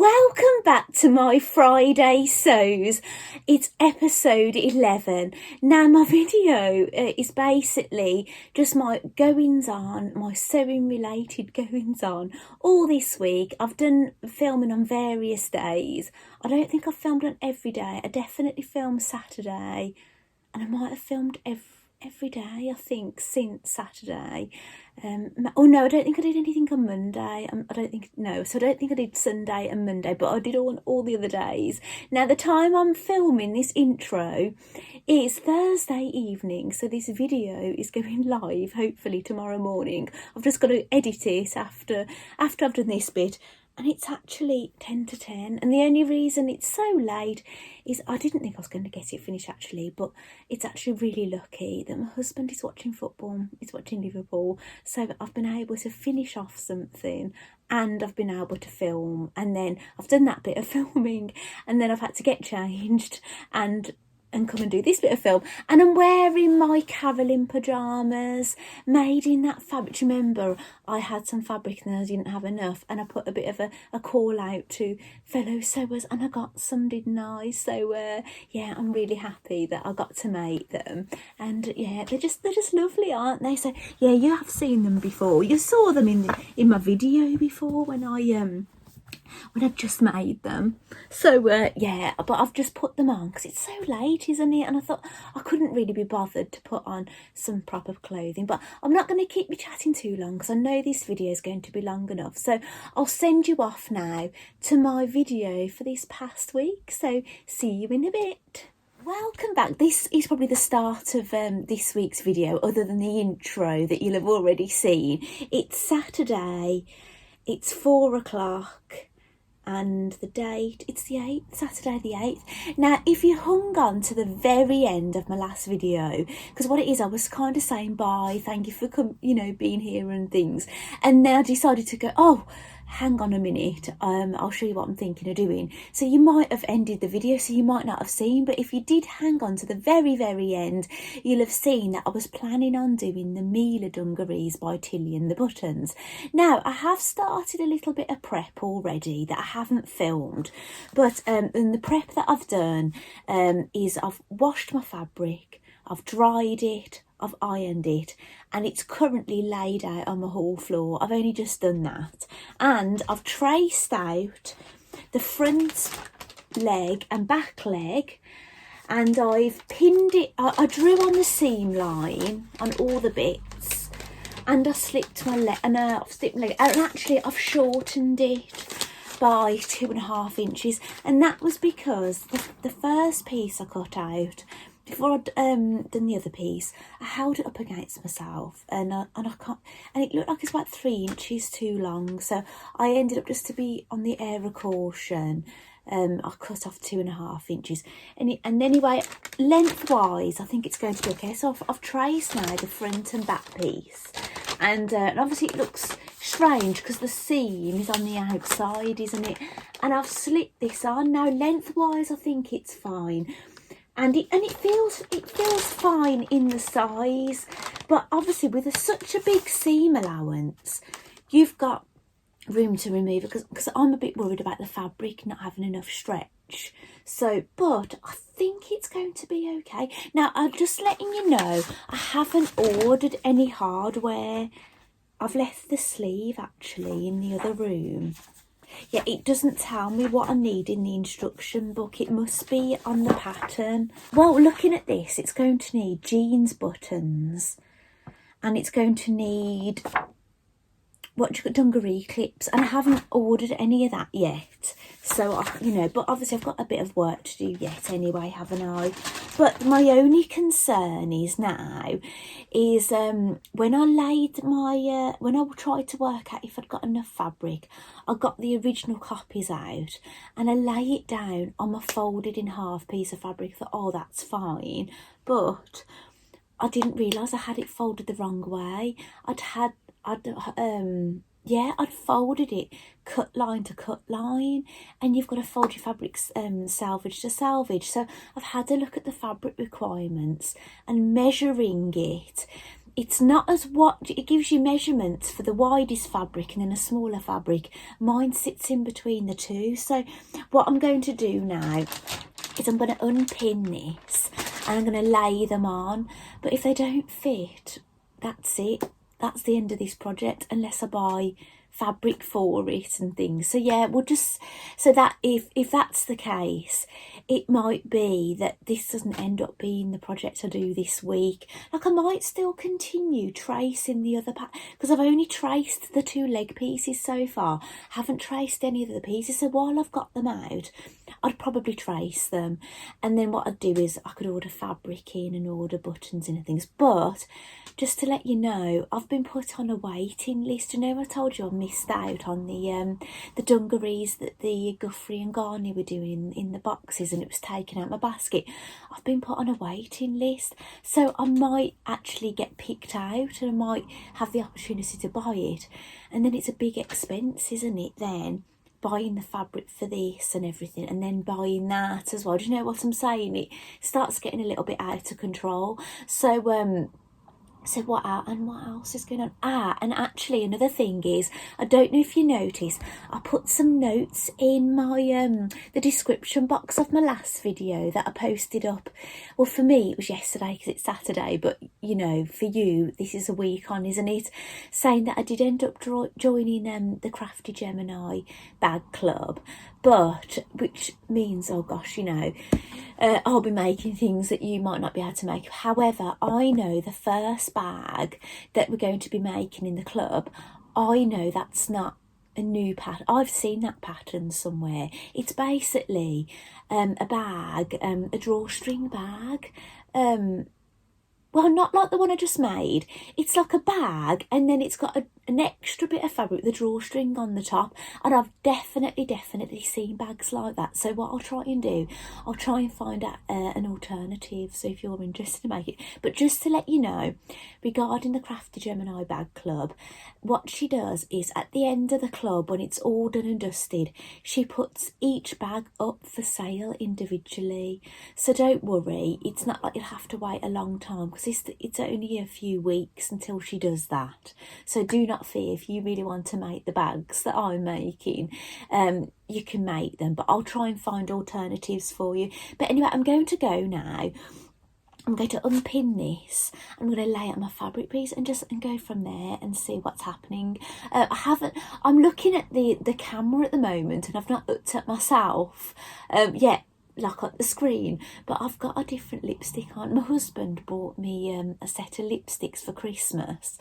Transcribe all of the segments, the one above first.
Welcome back to my Friday sews. It's episode 11. Now my video is basically just my goings on, my sewing related goings on all this week. I've done filming on various days. I don't think I've filmed on every day. I definitely filmed Saturday and I might have filmed every day, I think, since Saturday. Oh no, I don't think I did anything on Monday. So I don't think I did Sunday and Monday, but I did all the other days. Now the time I'm filming this intro is Thursday evening, so this video is going live hopefully tomorrow morning. I've just got to edit it after I've done this bit. And it's actually 10 to 10. And the only reason it's so late is I didn't think I was going to get it finished actually. But it's actually really lucky that my husband is watching football. He's watching Liverpool. So I've been able to finish off something. And I've been able to film. And then I've done that bit of filming. And then I've had to get changed and come and do this bit of film. And I'm wearing my Carolyn pyjamas made in that fabric. Remember, I had some fabric and I didn't have enough, and I put a bit of a call out to fellow sewers, and I got some, didn't I? So yeah, I'm really happy that I got to make them. And yeah, they're just lovely, aren't they? So yeah, you have seen them before. You saw them in my video before when I just made them. So yeah, but I've just put them on because it's so late, isn't it? And I thought I couldn't really be bothered to put on some proper clothing. But I'm not going to keep me chatting too long because I know this video is going to be long enough. So I'll send you off now to my video for this past week. So see you in a bit. Welcome back. This is probably the start of this week's video, other than the intro that you'll have already seen. It's Saturday. It's 4 o'clock. And the date, it's the 8th, Saturday the 8th. Now, if you hung on to the very end of my last video, because what it is, I was kind of saying bye, thank you for being here and things. And then I decided to go, oh, hang on a minute, I'll show you what I'm thinking of doing. So you might have ended the video, so you might not have seen, but if you did hang on to the very, very end, you'll have seen that I was planning on doing the Mila dungarees by Tilly and the Buttons. Now, I have started a little bit of prep already that I haven't filmed, but and the prep that I've done is I've washed my fabric, I've dried it, I've ironed it, and it's currently laid out on my hall floor. I've only just done that. And I've traced out the front leg and back leg, and I've pinned it. I drew on the seam line on all the bits, and I slipped my leg, and I've slipped my leg, and actually I've shortened it by 2.5 inches, and that was because the first piece I cut out, before I'd done the other piece, I held it up against myself, and I can't, and it looked like it's about 3 inches too long. So I ended up, just to be on the air of caution, I cut off 2.5 inches. And anyway, lengthwise, I think it's going to be okay. So I've traced now the front and back piece, and obviously it looks strange because the seam is on the outside, isn't it? And I've slipped this on now. Lengthwise, I think it's fine. And it feels fine in the size, but obviously with such a big seam allowance, you've got room to remove it, because I'm a bit worried about the fabric not having enough stretch. So, but I think it's going to be okay. Now, I'm just letting you know, I haven't ordered any hardware. I've left the sleeve actually in the other room. Yeah, it doesn't tell me what I need in the instruction book. It must be on the pattern. Well, looking at this, it's going to need jeans buttons, and it's going to need dungaree clips, and I haven't ordered any of that yet. So but obviously I've got a bit of work to do yet anyway, haven't I? But my only concern is now when I laid my when I tried to work out if I'd got enough fabric, I got the original copies out and I lay it down on my folded in half piece of fabric. I thought, oh, that's fine, but I didn't realise I had it folded the wrong way. I'd folded it cut line to cut line, and you've got to fold your fabrics selvage to selvage. So I've had a look at the fabric requirements and measuring it. it's not as what it gives you measurements for the widest fabric and then a smaller fabric. Mine sits in between the two. So what I'm going to do now is I'm going to unpin this and I'm going to lay them on. But if they don't fit, that's it. That's the end of this project, unless I buy fabric for it and things. So yeah, we'll just, so that if that's the case, it might be that this doesn't end up being the project I do this week. Like, I might still continue tracing the other part, because I've only traced the 2 leg pieces so far, haven't traced any of the pieces. So while I've got them out, I'd probably trace them, and then what I'd do is I could order fabric in and order buttons in and things. But just to let you know, I've been put on a waiting list. You know, I told you I missed out on the dungarees that the Guthrie and Garney were doing in the boxes, and it was taken out my basket. I've been put on a waiting list, so I might actually get picked out and I might have the opportunity to buy it. And then it's a big expense, isn't it, then? Buying the fabric for this and everything, and then buying that as well. Do you know what I'm saying? It starts getting a little bit out of control. So what else is going on? And actually another thing is, I don't know if you notice, I put some notes in my the description box of my last video that I posted up. Well, for me it was yesterday because it's Saturday, but you know, for you this is a week on, isn't it? Saying that I did end up joining the Crafty Gemini bag club, but which means, oh gosh, you know, I'll be making things that you might not be able to make. However, I know the first bag that we're going to be making in the club, I know that's not a new pattern. I've seen that pattern somewhere. It's basically a bag, a drawstring bag. Well, not like the one I just made. It's like a bag, and then it's got an extra bit of fabric, the drawstring on the top. And I've definitely seen bags like that. So what I'll try and do, I'll try and find out an alternative. So if you're interested to make it. But just to let you know, regarding the Crafty Gemini Bag Club, what she does is at the end of the club, when it's all done and dusted, she puts each bag up for sale individually. So don't worry, it's not like you'll have to wait a long time, because it's only a few weeks until she does that. So do not fear. If you really want to make the bags that I'm making, you can make them, but I'll try and find alternatives for you. But anyway, I'm going to go now. I'm going to unpin this. I'm going to lay out my fabric piece and go from there and see what's happening. I'm looking at the camera at the moment, and I've not looked at myself yet, like at the screen, but I've got a different lipstick on. My husband bought me a set of lipsticks for Christmas,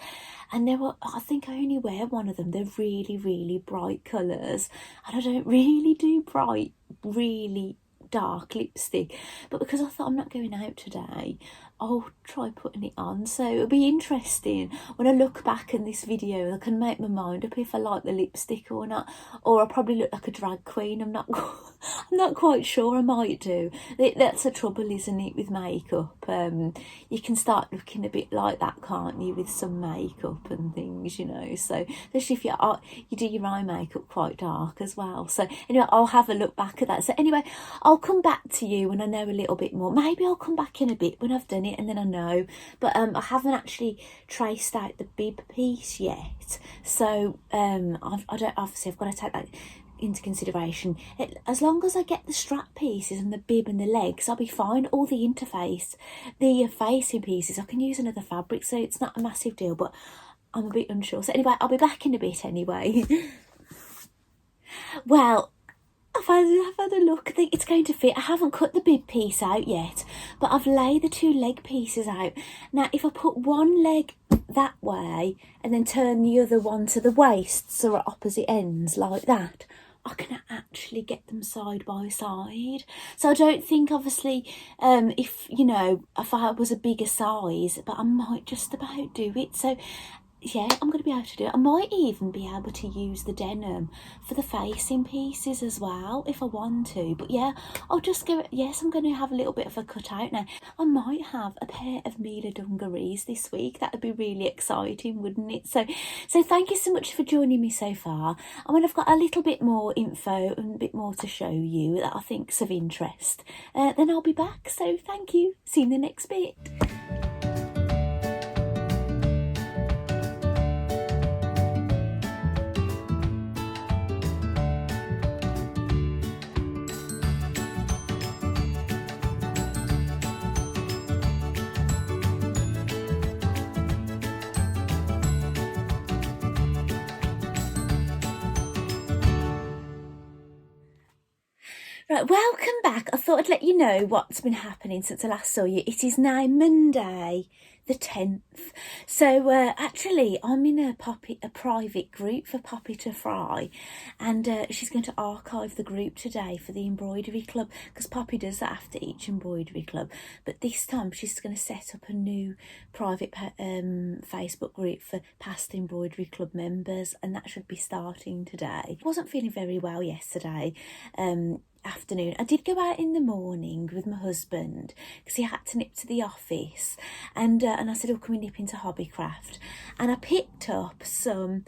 and I think I only wear one of them. They're really bright colours, and I don't really do bright, really dark lipstick, but because I thought I'm not going out today, I'll try putting it on. So it'll be interesting when I look back in this video. I can make my mind up if I like the lipstick or not, or I'll probably look like a drag queen. I'm not quite sure. I might do. That's the trouble, isn't it, with makeup? You can start looking a bit like that, can't you, with some makeup and things, you know. So especially if you do your eye makeup quite dark as well. So anyway, I'll have a look back at that. So anyway, I'll come back to you when I know a little bit more. Maybe I'll come back in a bit when I've done it, and then I know. But I haven't actually traced out the bib piece yet. So obviously I've got to take that into consideration. As long as I get the strap pieces and the bib and the legs, I'll be fine. All the facing pieces, I can use another fabric, so it's not a massive deal, but I'm a bit unsure. So anyway, I'll be back in a bit anyway. Well, I've had a look. I think it's going to fit. I haven't cut the bib piece out yet, but I've laid the 2 leg pieces out. Now, if I put one leg that way and then turn the other one to the waist, so at opposite ends like that, I can actually get them side by side. So I don't think, obviously, if I was a bigger size, but I might just about do it. So yeah, I'm going to be able to do it. I might even be able to use the denim for the facing pieces as well if I want to. But yeah, I'll just go, yes, I'm going to have a little bit of a cut out now. I might have a pair of Mila dungarees this week. That would be really exciting, wouldn't it? So thank you so much for joining me so far. And when I've got a little bit more info and a bit more to show you that I think's of interest, then I'll be back. So thank you. See you in the next bit. Right, welcome back. I thought I'd let you know what's been happening since I last saw you. It is now Monday, the 10th. So actually, I'm in a private group for Poppy to Fry, and she's going to archive the group today for the embroidery club, because Poppy does that after each embroidery club. But this time she's going to set up a new private Facebook group for past embroidery club members, and that should be starting today. I wasn't feeling very well yesterday afternoon. I did go out in the morning with my husband because he had to nip to the office, and I said, oh, can we nip into Hobbycraft? And I picked up some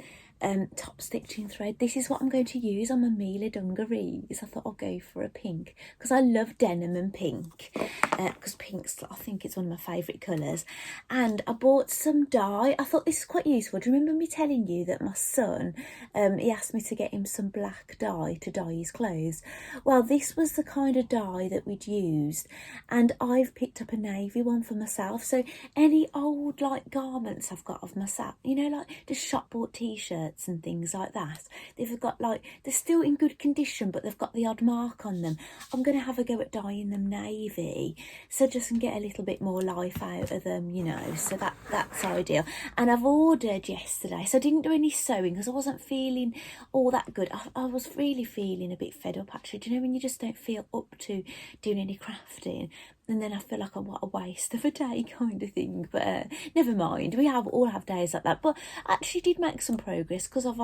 top stitching thread. This is what I'm going to use on my Mila dungarees. I thought I'll go for a pink because I love denim and pink, because pink's, I think it's one of my favourite colours. And I bought some dye. I thought this is quite useful. Do you remember me telling you that my son, he asked me to get him some black dye to dye his clothes? Well, this was the kind of dye that we'd used, and I've picked up a navy one for myself. So any old like garments I've got of myself, you know, like just shop bought t-shirts and things like that, they've got like, they're still in good condition but they've got the odd mark on them. I'm going to have a go at dyeing them navy, so just can get a little bit more life out of them, you know, so that's ideal. And I've ordered yesterday, so I didn't do any sewing because I wasn't feeling all that good. I was really feeling a bit fed up actually. Do you know when you just don't feel up to doing any crafting? And then I feel like, what a waste of a day kind of thing. But never mind, we all have days like that. But I actually did make some progress because I've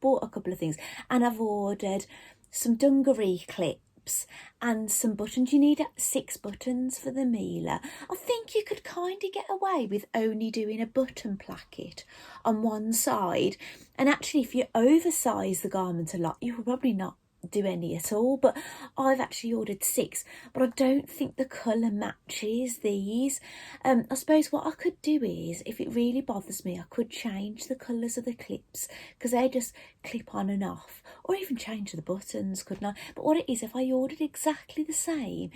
bought a couple of things, and I've ordered some dungaree clips and some buttons. You need 6 buttons for the Mila. I think you could kind of get away with only doing a button placket on one side. And actually, if you oversize the garment a lot, you will probably not do any at all. But I've actually ordered 6, but I don't think the colour matches these. I suppose what I could do is, if it really bothers me, I could change the colours of the clips because they just clip on and off, or even change the buttons, couldn't I? But what it is, if I ordered exactly the same,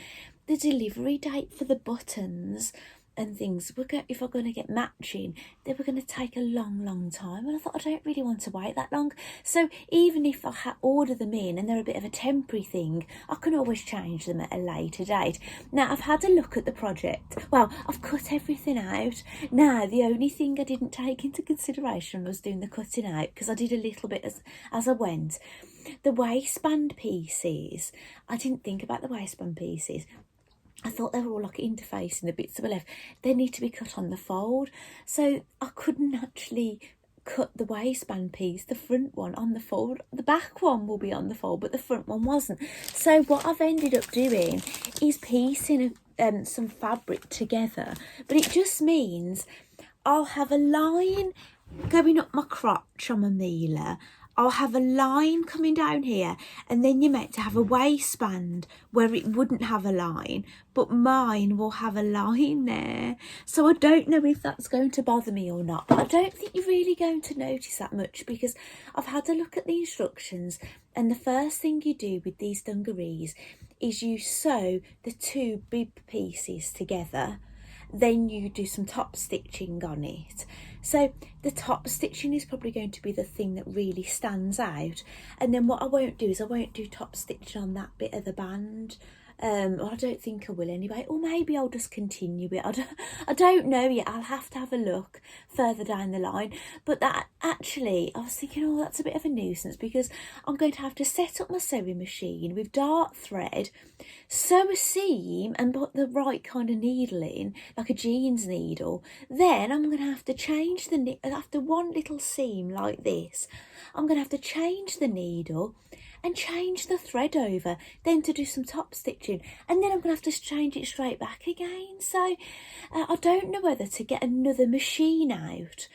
the delivery date for the buttons and things, if we're going to get matching, they were going to take a long time, and I thought I don't really want to wait that long. So even if I order them in and they're a bit of a temporary thing, I can always change them at a later date. Now, I've had a look at the project. Well, I've cut everything out. Now, the only thing I didn't take into consideration was doing the cutting out, because I did a little bit as I went. The waistband pieces, I didn't think about the waistband pieces. I thought they were all like interfacing the bits that were left. They need to be cut on the fold. So I couldn't actually cut the waistband piece, the front one, on the fold. The back one will be on the fold, but the front one wasn't. So what I've ended up doing is piecing some fabric together. But it just means I'll have a line going up my crotch on my Mila. I'll have a line coming down here, and then you're meant to have a waistband where it wouldn't have a line, but mine will have a line there. So I don't know if that's going to bother me or not, but I don't think you're really going to notice that much, because I've had a look at the instructions, and the first thing you do with these dungarees is you sew the 2 bib pieces together. Then you do some top stitching on it. So the top stitching is probably going to be the thing that really stands out. And then what I won't do is I won't do top stitching on that bit of the band. Well, I don't think I will anyway, or maybe I'll just continue it. I don't know yet. I'll have to have a look further down the line. But that actually, I was thinking, oh, that's a bit of a nuisance, because I'm going to have to set up my sewing machine with dart thread, sew a seam and put the right kind of needle in, like a jeans needle. Then I'm going to have to change after one little seam like this, I'm going to have to change the needle and change the thread over, then to do some top stitching, and then I'm going to have to change it straight back again. So I don't know whether to get another machine out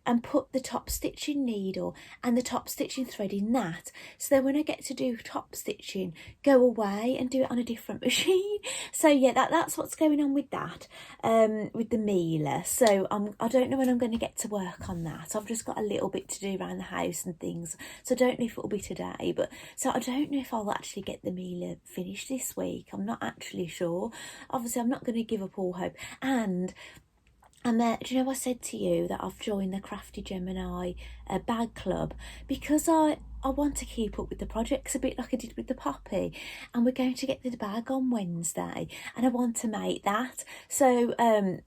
and put the top stitching needle and the top stitching thread in that, so then when I get to do top stitching, go away and do it on a different machine. So yeah, that's what's going on with that, with the Mila. So I don't know when I'm going to get to work on that. I've just got a little bit to do around the house and things, so I don't know if it'll be today, but so I don't know if I'll actually get the Mila finished this week. I'm not actually sure. Obviously I'm not going to give up all hope. And do you know, I said to you that I've joined the Crafty Gemini bag club, because I I want to keep up with the projects a bit like I did with the poppy, and we're going to get the bag on Wednesday, and I want to make that. So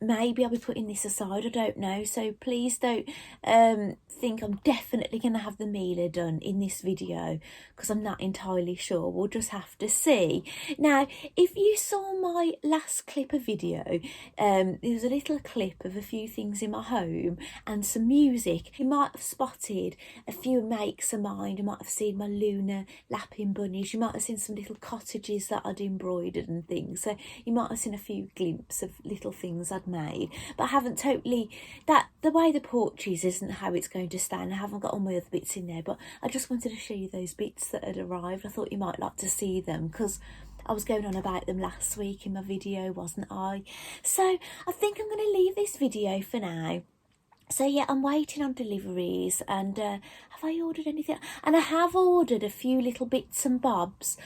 maybe I'll be putting this aside, I don't know. So please don't think I'm definitely going to have the Mila done in this video, because I'm not entirely sure. We'll just have to see. Now, if you saw my last clip of video, there was a little clip of a few things in my home and some music. You might have spotted a few makes of mine. You might have seen my lunar lapping bunnies. You might have seen some little cottages that I'd embroidered and things. So you might have seen a few glimpses of little things I'd made. But I haven't totally... the way the porch isn't how it's going to stand. I haven't got all my other bits in there. But I just wanted to show you those bits that had arrived. I thought you might like to see them, because I was going on about them last week in my video, wasn't I? So I think I'm going to leave this video for now. So yeah, I'm waiting on deliveries, and have I ordered anything? And I have ordered a few little bits and bobs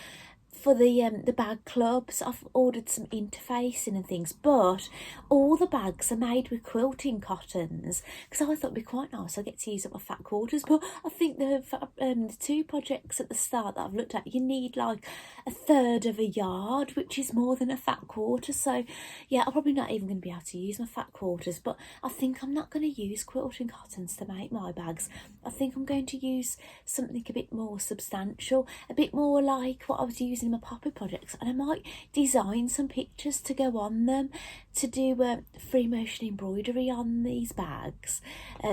for the bag clubs. I've ordered some interfacing and things, but all the bags are made with quilting cottons, because I thought it'd be quite nice. I get to use up my fat quarters. But I think the two projects at the start that I've looked at, you need like 1/3 of a yard, which is more than a fat quarter. So yeah, I'm probably not even going to be able to use my fat quarters. But I think I'm not going to use quilting cottons to make my bags. I think I'm going to use something a bit more substantial, a bit more like what I was using in my poppy projects, and I might design some pictures to go on them, to do free motion embroidery on these bags.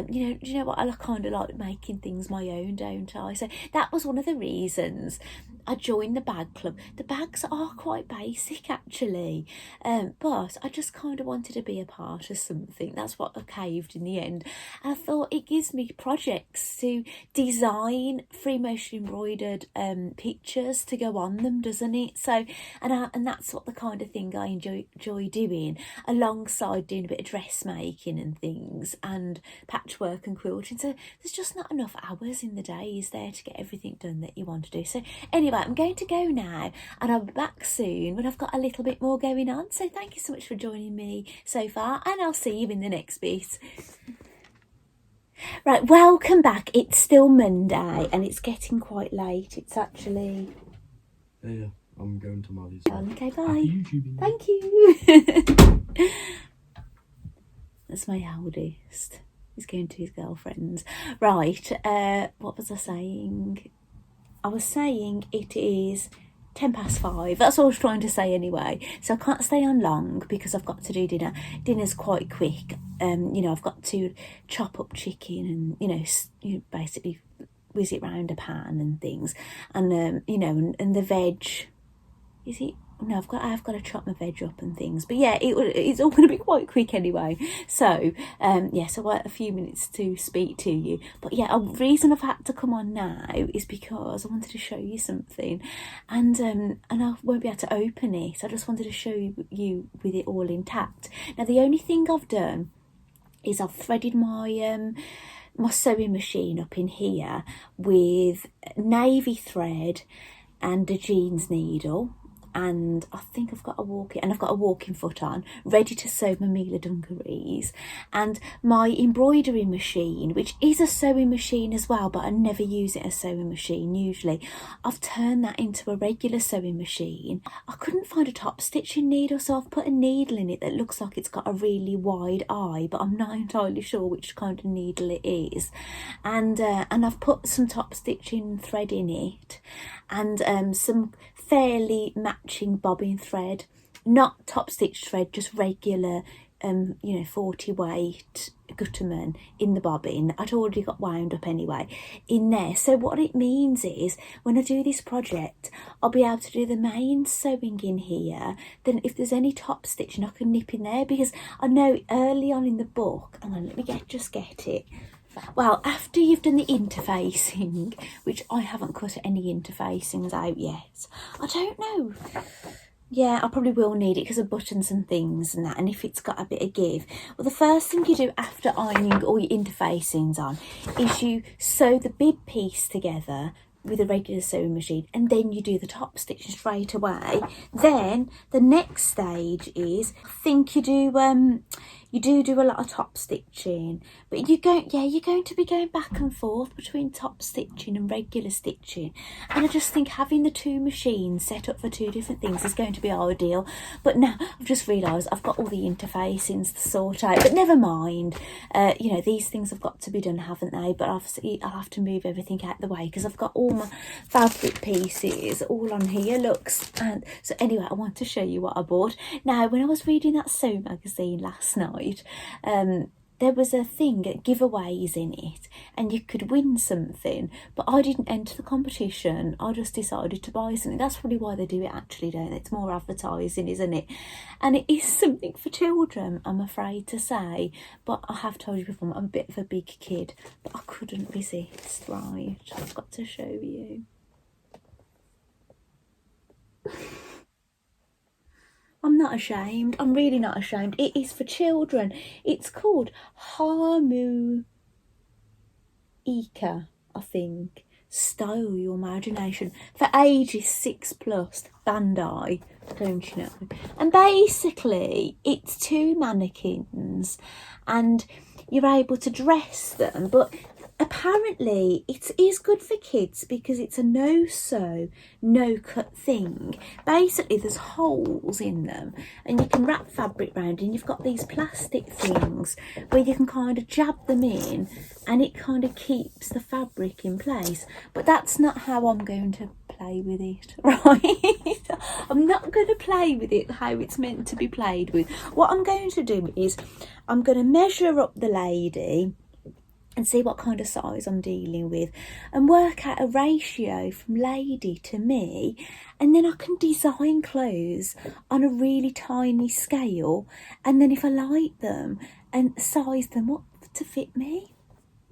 You know what, I kind of like making things my own, don't I? So that was one of the reasons I joined the bag club. The bags are quite basic actually, but I just kind of wanted to be a part of something. That's what I caved in the end. And I thought it gives me projects to design free motion embroidered pictures to go on them, doesn't it? So and that's what the kind of thing I enjoy doing, alongside doing a bit of dressmaking and things, and patchwork and quilting. So there's just not enough hours in the day, is there, to get everything done that you want to do. So anyway, I'm going to go now, and I'll be back soon when I've got a little bit more going on. So thank you so much for joining me so far, and I'll see you in the next bit. Right, welcome back. It's still Monday, and it's getting quite late. It's actually... Yeah, I'm going to Molly's. Okay, bye. Thank you. That's my eldest. He's going to his girlfriend's. Right, what was I saying? I was saying it is 5:10. That's what I was trying to say anyway. So I can't stay on long because I've got to do dinner. Dinner's quite quick. I've got to chop up chicken and, you basically whiz it round a pan and things. And, and the veg, is it? No, I've got to chop my veg up and things. But yeah, it's all going to be quite quick anyway. So, yes, I'll wait a few minutes to speak to you. But yeah, a reason I've had to come on now is because I wanted to show you something. And I won't be able to open it. I just wanted to show you with it all intact. Now, the only thing I've done is I've threaded my sewing machine up in here with navy thread and a jeans needle. And I think I've got a walking foot on, ready to sew my Mila dungarees. And my embroidery machine, which is a sewing machine as well, but I never use it as a sewing machine usually. I've turned that into a regular sewing machine. I couldn't find a top stitching needle, so I've put a needle in it that looks like it's got a really wide eye, but I'm not entirely sure which kind of needle it is. And I've put some top stitching thread in it, and some fairly matching bobbin thread, not top stitch thread, just regular 40 weight Gutterman in the bobbin. I'd already got wound up anyway in there. So what it means is when I do this project, I'll be able to do the main sewing in here. Then if there's any top stitching, I can nip in there, because I know early on in the book, and let me just get it. Well, after you've done the interfacing, which I haven't cut any interfacings out yet. I don't know. Yeah, I probably will need it because of buttons and things and that, and if it's got a bit of give. Well, the first thing you do after ironing all your interfacings on is you sew the bib piece together with a regular sewing machine, and then you do the top stitching straight away. Then the next stage is, I think you do you do a lot of top stitching, but you're going to be going back and forth between top stitching and regular stitching, and I just think having the two machines set up for two different things is going to be ideal. But now I've just realised I've got all the interfacings to sort out, but never mind. You know, these things have got to be done, haven't they? But obviously I'll have to move everything out the way because I've got all my fabric pieces all on here, looks. And so anyway, I want to show you what I bought. Now, when I was reading that Sew magazine last night, there was a thing, giveaways in it, and you could win something, but I didn't enter the competition. I just decided to buy something. That's probably why they do it, actually, don't they? It's more advertising, isn't it? And it is something for children, I'm afraid to say, but I have told you before, I'm a bit of a big kid, but I couldn't resist. Right, I've got to show you. I'm not ashamed. I'm really not ashamed. It is for children. It's called Harmonica, I think. Style your imagination. For ages 6+, Bandai, don't you know? And basically, it's two mannequins, and you're able to dress them, but apparently it is good for kids because it's a no-sew, no-cut thing. Basically, there's holes in them and you can wrap fabric around, and you've got these plastic things where you can kind of jab them in and it kind of keeps the fabric in place. But that's not how I'm going to play with it, right? I'm not going to play with it how it's meant to be played with. What I'm going to do is I'm going to measure up the lady and see what kind of size I'm dealing with and work out a ratio from lady to me, and then I can design clothes on a really tiny scale, and then if I like them and size them up to fit me.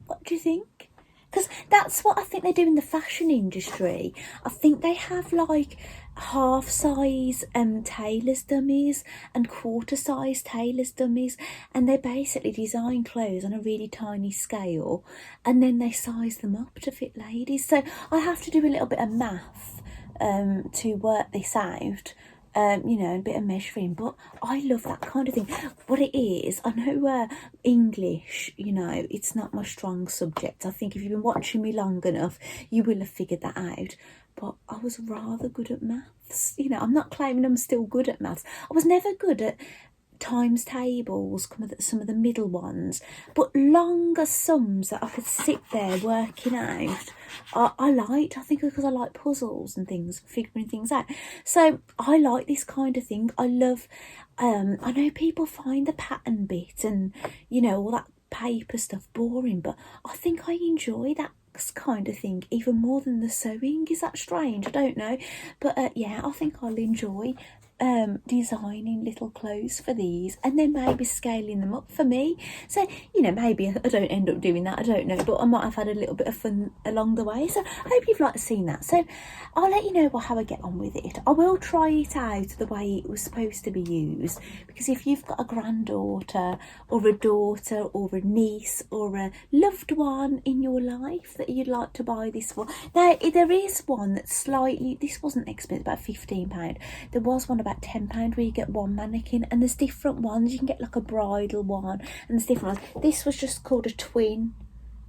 What do you think? Because that's what I think they do in the fashion industry. I think they have like half size tailor's dummies and quarter size tailor's dummies, and they basically design clothes on a really tiny scale and then they size them up to fit ladies. So I have to do a little bit of math to work this out. You know, a bit of measuring, but I love that kind of thing. What it is, I know English, you know, it's not my strong subject. I think if you've been watching me long enough, you will have figured that out. But I was rather good at maths. You know, I'm not claiming I'm still good at maths. I was never good at times tables, some of the middle ones, but longer sums that I could sit there working out, I liked. I think because I like puzzles and things, figuring things out. So I like this kind of thing. I love, I know people find the pattern bit and, you know, all that paper stuff boring, but I think I enjoy that kind of thing even more than the sewing. Is that strange? I don't know, but yeah, I think I'll enjoy designing little clothes for these and then maybe scaling them up for me. So, you know, maybe I don't end up doing that, I don't know, but I might have had a little bit of fun along the way. So I hope you've liked seeing that. So I'll let you know how I get on with it. I will try it out the way it was supposed to be used, because if you've got a granddaughter or a daughter or a niece or a loved one in your life that you'd like to buy this for, now there is one that's slightly, this wasn't expensive, about £15. There was one about £10 where you get one mannequin, and there's different ones. You can get like a bridal one and there's different ones. This was just called a twin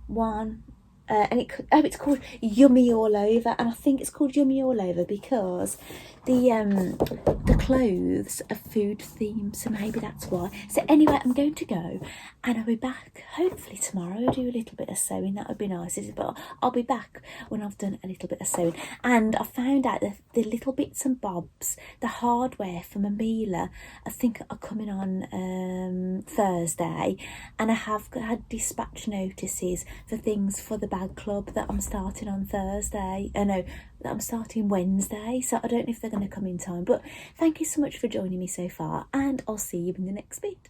one, and it's called Yummy All Over, and I think it's called Yummy All Over because the clothes are food themed, so maybe that's why. So anyway, I'm going to go and I'll be back hopefully tomorrow. Do a little bit of sewing, that would be nice, but I'll be back when I've done a little bit of sewing. And I found out that the little bits and bobs, the hardware from Amila, I think are coming on Thursday, and I have had dispatch notices for things for the bag club that I'm starting on Thursday. No, that I'm starting Wednesday, so I don't know if they're going to come in time. But thank you so much for joining me so far, and I'll see you in the next bit.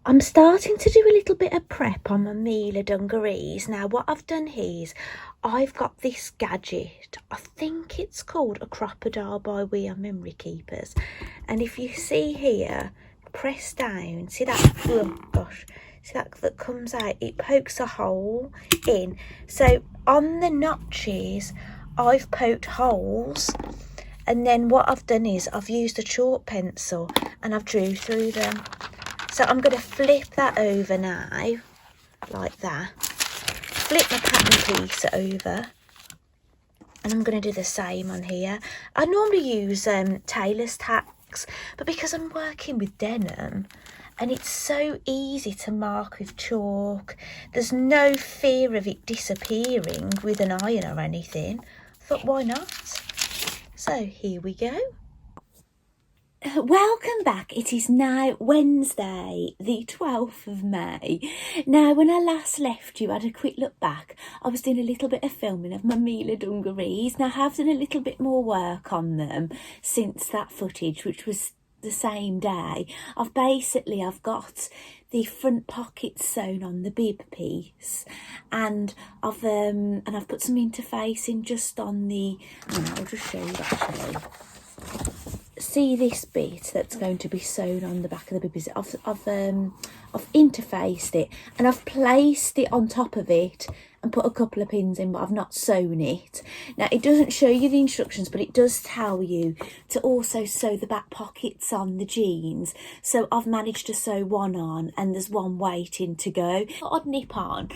I'm starting to do a little bit of prep on my Mila dungarees. Now what I've done here is I've got this gadget. I think it's called a crocodile by We Are Memory Keepers. And if you see here, press down, see that, oh gosh, see that comes out, it pokes a hole in. So on the notches, I've poked holes, and then what I've done is I've used a chalk pencil and I've drew through them. So I'm going to flip that over now, like that. Flip my pattern piece over. And I'm going to do the same on here. I normally use tailor's tacks, but because I'm working with denim and it's so easy to mark with chalk, there's no fear of it disappearing with an iron or anything. I thought, why not? So here we go. Welcome back. It is now Wednesday, the 12th of May. Now, when I last left you, I had a quick look back. I was doing a little bit of filming of my Mila dungarees. Now, I have done a little bit more work on them since that footage, which was the same day. I've got the front pockets sewn on the bib piece, and I've put some interfacing just on the. I'll just show you actually. See this bit that's going to be sewn on the back of the bib? I've interfaced it and I've placed it on top of it and put a couple of pins in, but I've not sewn it. Now, it doesn't show you the instructions, but it does tell you to also sew the back pockets on the jeans. So I've managed to sew one on and there's one waiting to go. I'd nip on.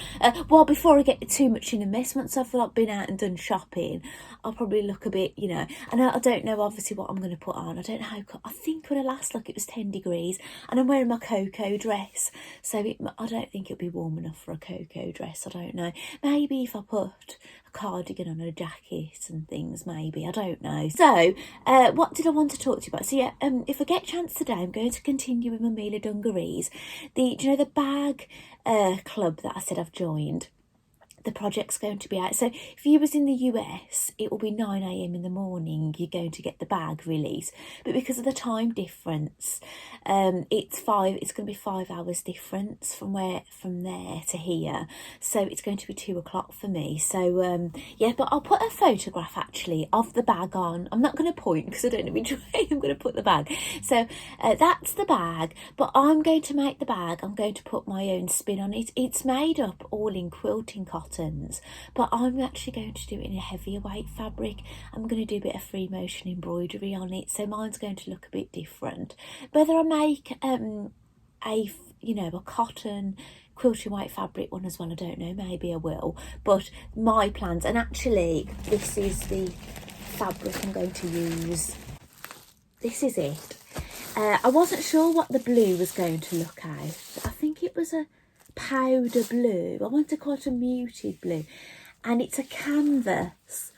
Well, before I get too much in a mess, once I've been out and done shopping, I'll probably look a bit, and I don't know obviously what I'm going to put on. I don't know how, I think when I last looked it was 10 degrees and I'm wearing my cocoa dress. So I don't think it'll be warm enough for a cocoa dress. I don't know. Maybe if I put a cardigan on a jacket and things, maybe. I don't know. So, what did I want to talk to you about? So, yeah, if I get a chance today, I'm going to continue with my Mila dungarees. Do you know the bag club that I said I've joined? The project's going to be out. So if you was in the US, it will be 9 a.m. in the morning. You're going to get the bag release, but because of the time difference, it's going to be 5 hours difference from there to here. So it's going to be 2 o'clock for me. So yeah, but I'll put a photograph actually of the bag on. I'm not going to point because I don't know which way I'm going to put the bag. So that's the bag, but I'm going to make the bag. I'm going to put my own spin on it. It's made up all in quilting cottons, but I'm actually going to do it in a heavier weight fabric. I'm going to do a bit of free motion embroidery on it, so mine's going to look a bit different. Whether I make a cotton quilting white fabric one as well, I don't know, maybe I will, but my plans, and actually this is the fabric I'm going to use. This is it. I wasn't sure what the blue was going to look out. I think it was a powder blue. I wanted quite a muted blue, and it's a canvas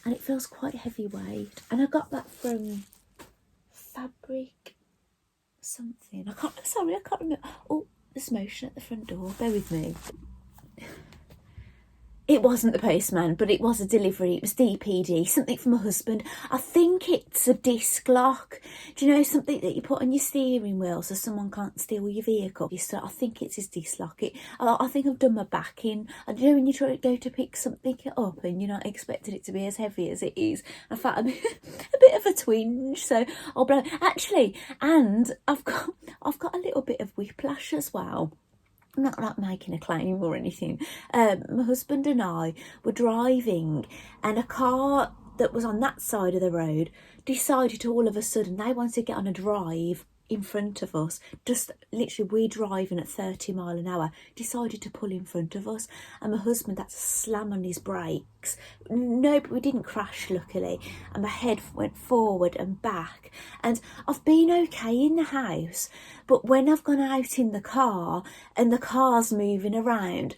and it feels quite heavyweight, and I got that from fabric something. I can't remember. Oh, there's motion at the front door, bear with me. It wasn't the postman, but it was a delivery. It was DPD, something from my husband. I think it's a disc lock. Do you know, something that you put on your steering wheel so someone can't steal your vehicle? I think it's his disc lock. I think I've done my backing. And you know when you try to go to pick something up and you're not expecting it to be as heavy as it is? I felt a bit of a twinge. So I'll blow. Actually, and I've got a little bit of whiplash as well. I'm not like making a claim or anything. My husband and I were driving, and a car that was on that side of the road decided to all of a sudden they wanted to get on a drive in front of us. Just literally, we're driving at 30 miles an hour, decided to pull in front of us, and my husband had to slam on his brakes. No, but we didn't crash, luckily, and my head went forward and back, and I've been okay in the house, but when I've gone out in the car and the car's moving around,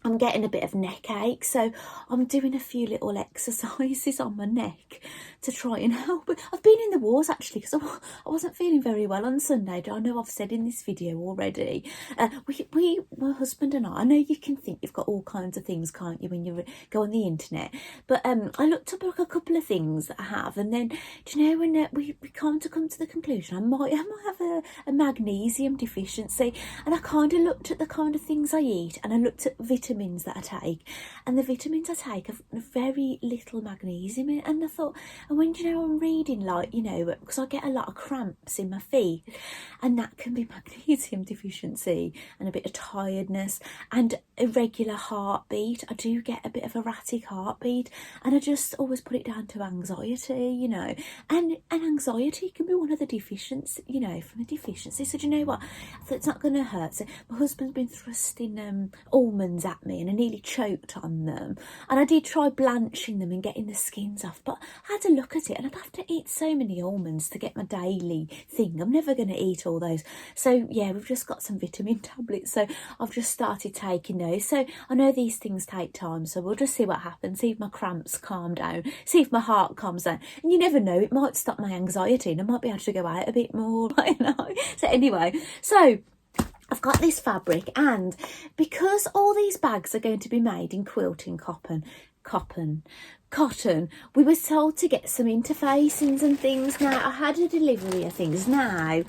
I'm getting a bit of neck ache, so I'm doing a few little exercises on my neck to try and help. I've been in the wars actually, because I wasn't feeling very well on Sunday. I know I've said in this video already. My husband and I know you can think you've got all kinds of things, can't you, when you go on the internet? But I looked up like a couple of things that I have, and then do you know when we come to the conclusion I might have a magnesium deficiency, and I kind of looked at the kind of things I eat, and I looked at vitamins that I take, and the vitamins I take have very little magnesium in it, and I thought And when, you know, I'm reading, like, you know, because I get a lot of cramps in my feet, and that can be magnesium deficiency and a bit of tiredness and irregular heartbeat. I do get a bit of erratic heartbeat, and I just always put it down to anxiety, you know, and anxiety can be one of the deficiencies, you know, from a deficiency. So do you know what? So it's not going to hurt. So my husband's been thrusting almonds at me, and I nearly choked on them. And I did try blanching them and getting the skins off, but I had to look at it, and I'd have to eat so many almonds to get my daily thing. I'm never going to eat all those. So yeah, we've just got some vitamin tablets, so I've just started taking those. So I know these things take time, so we'll just see what happens, see if my cramps calm down, see if my heart calms down. And you never know, it might stop my anxiety and I might be able to go out a bit more. I know. So anyway, so I've got this fabric, and because all these bags are going to be made in quilting cotton, we were told to get some interfacings and things. Now, I had a delivery of things. Now,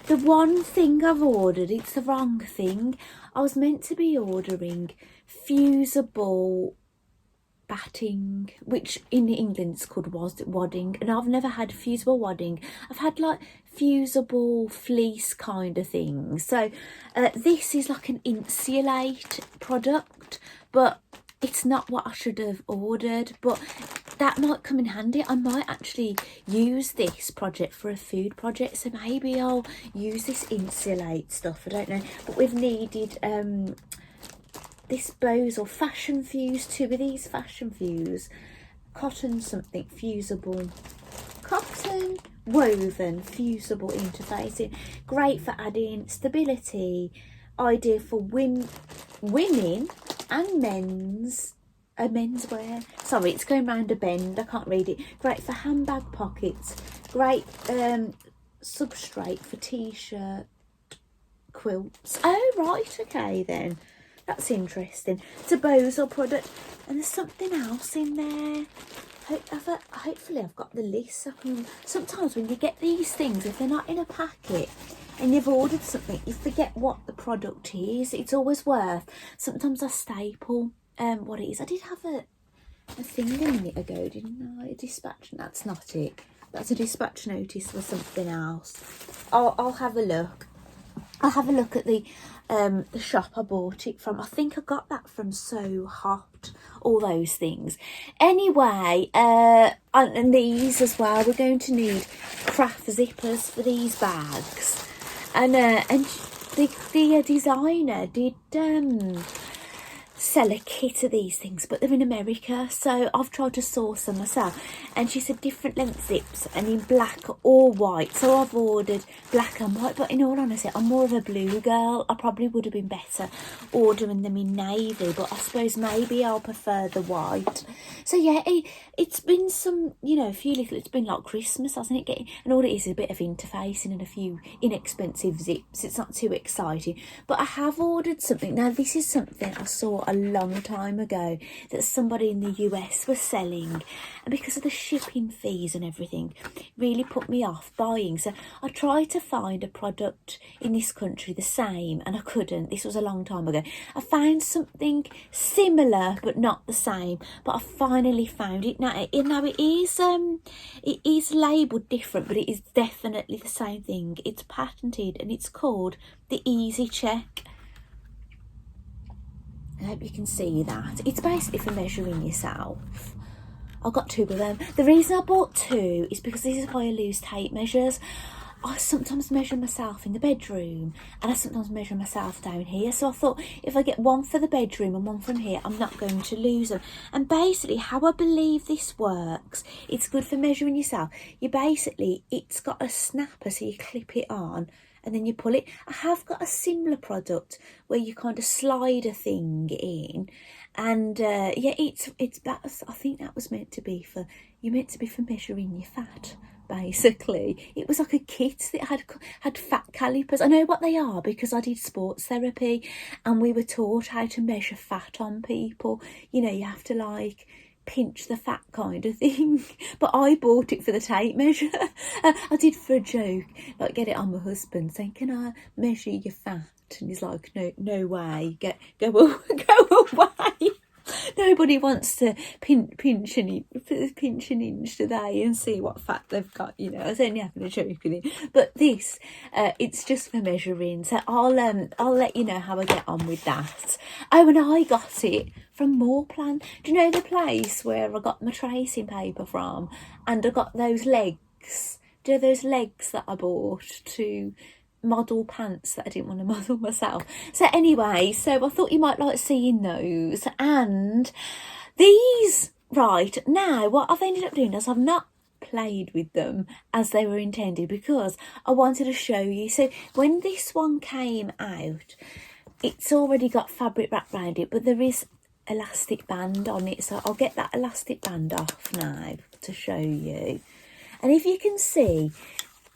the one thing I've ordered, it's the wrong thing. I was meant to be ordering Fusible batting, which in England it's called wadding, and I've never had fusible wadding. I've had like fusible fleece kind of thing. So this is like an insulate product, but it's not what I should have ordered, but that might come in handy. I might actually use this project for a food project, so maybe I'll use this insulate stuff. I don't know, but we've needed this bows or fashion fuse, two of these fashion fuse, cotton something fusible, cotton woven fusible interfacing, great for adding stability, ideal for women and menswear. Sorry, it's going round a bend, I can't read it. Great for handbag pockets, great substrate for t-shirt quilts. Oh right, okay then. That's interesting. It's a Bosal product, and there's something else in there. Hopefully I've got the list. Sometimes when you get these things, if they're not in a packet and you've ordered something, you forget what the product is. It's always worth. Sometimes I staple what it is. I did have a thing a minute ago, didn't I? A dispatch. That's not it. That's a dispatch notice for something else. I'll have a look. I'll have a look at the shop I bought it from. I think I got that from So Hot, all those things. Anyway, and these as well, we're going to need craft zippers for these bags. And the designer did sell a kit of these things, but they're in America, so I've tried to source them myself, and she said different length zips and in black or white, so I've ordered black and white. But in all honesty, I'm more of a blue girl. I probably would have been better ordering them in navy, but I suppose maybe I'll prefer the white. So yeah, it's been some, you know, a few little, it's been like Christmas, hasn't it? And all it is a bit of interfacing and a few inexpensive zips. It's not too exciting, but I have ordered something. Now this is something I saw a long time ago that somebody in the US was selling, and because of the shipping fees and everything, it really put me off buying. So I tried to find a product in this country the same, and I couldn't. This was a long time ago. I found something similar but not the same, but I finally found it. Now it is labelled different, but it is definitely the same thing. It's patented, and it's called the Easy Check. I hope you can see that. It's basically for measuring yourself. I've got two of them. The reason I bought two is because this is how I lose tape measures. I sometimes measure myself in the bedroom, and I sometimes measure myself down here. So I thought if I get one for the bedroom and one from here, I'm not going to lose them. And basically how I believe this works, it's good for measuring yourself. It's got a snapper, so you clip it on and then you pull it. I have got a similar product where you kind of slide a thing in, and yeah, it's I think that was meant to be for measuring your fat. Basically, it was like a kit that had fat calipers. I know what they are because I did sports therapy, and we were taught how to measure fat on people. You know, you have to like pinch the fat kind of thing, but I bought it for the tape measure. I did for a joke, like get it on my husband, saying, "Can I measure your fat?" And he's like, "No way, go away." Nobody wants to pinch an inch, do they, and see what fat they've got, you know. I was only having a joke with it. But this, it's just for measuring. So I'll let you know how I get on with that. Oh, and I got it from Moorplan. Do you know the place where I got my tracing paper from? And I got those legs. Do you know those legs that I bought to model pants that I didn't want to model myself? So anyway, so I thought you might like seeing those. And these, right, now what I've ended up doing is I've not played with them as they were intended because I wanted to show you. So when this one came out, it's already got fabric wrapped around it, but there is elastic band on it, so I'll get that elastic band off now to show you. And if you can see,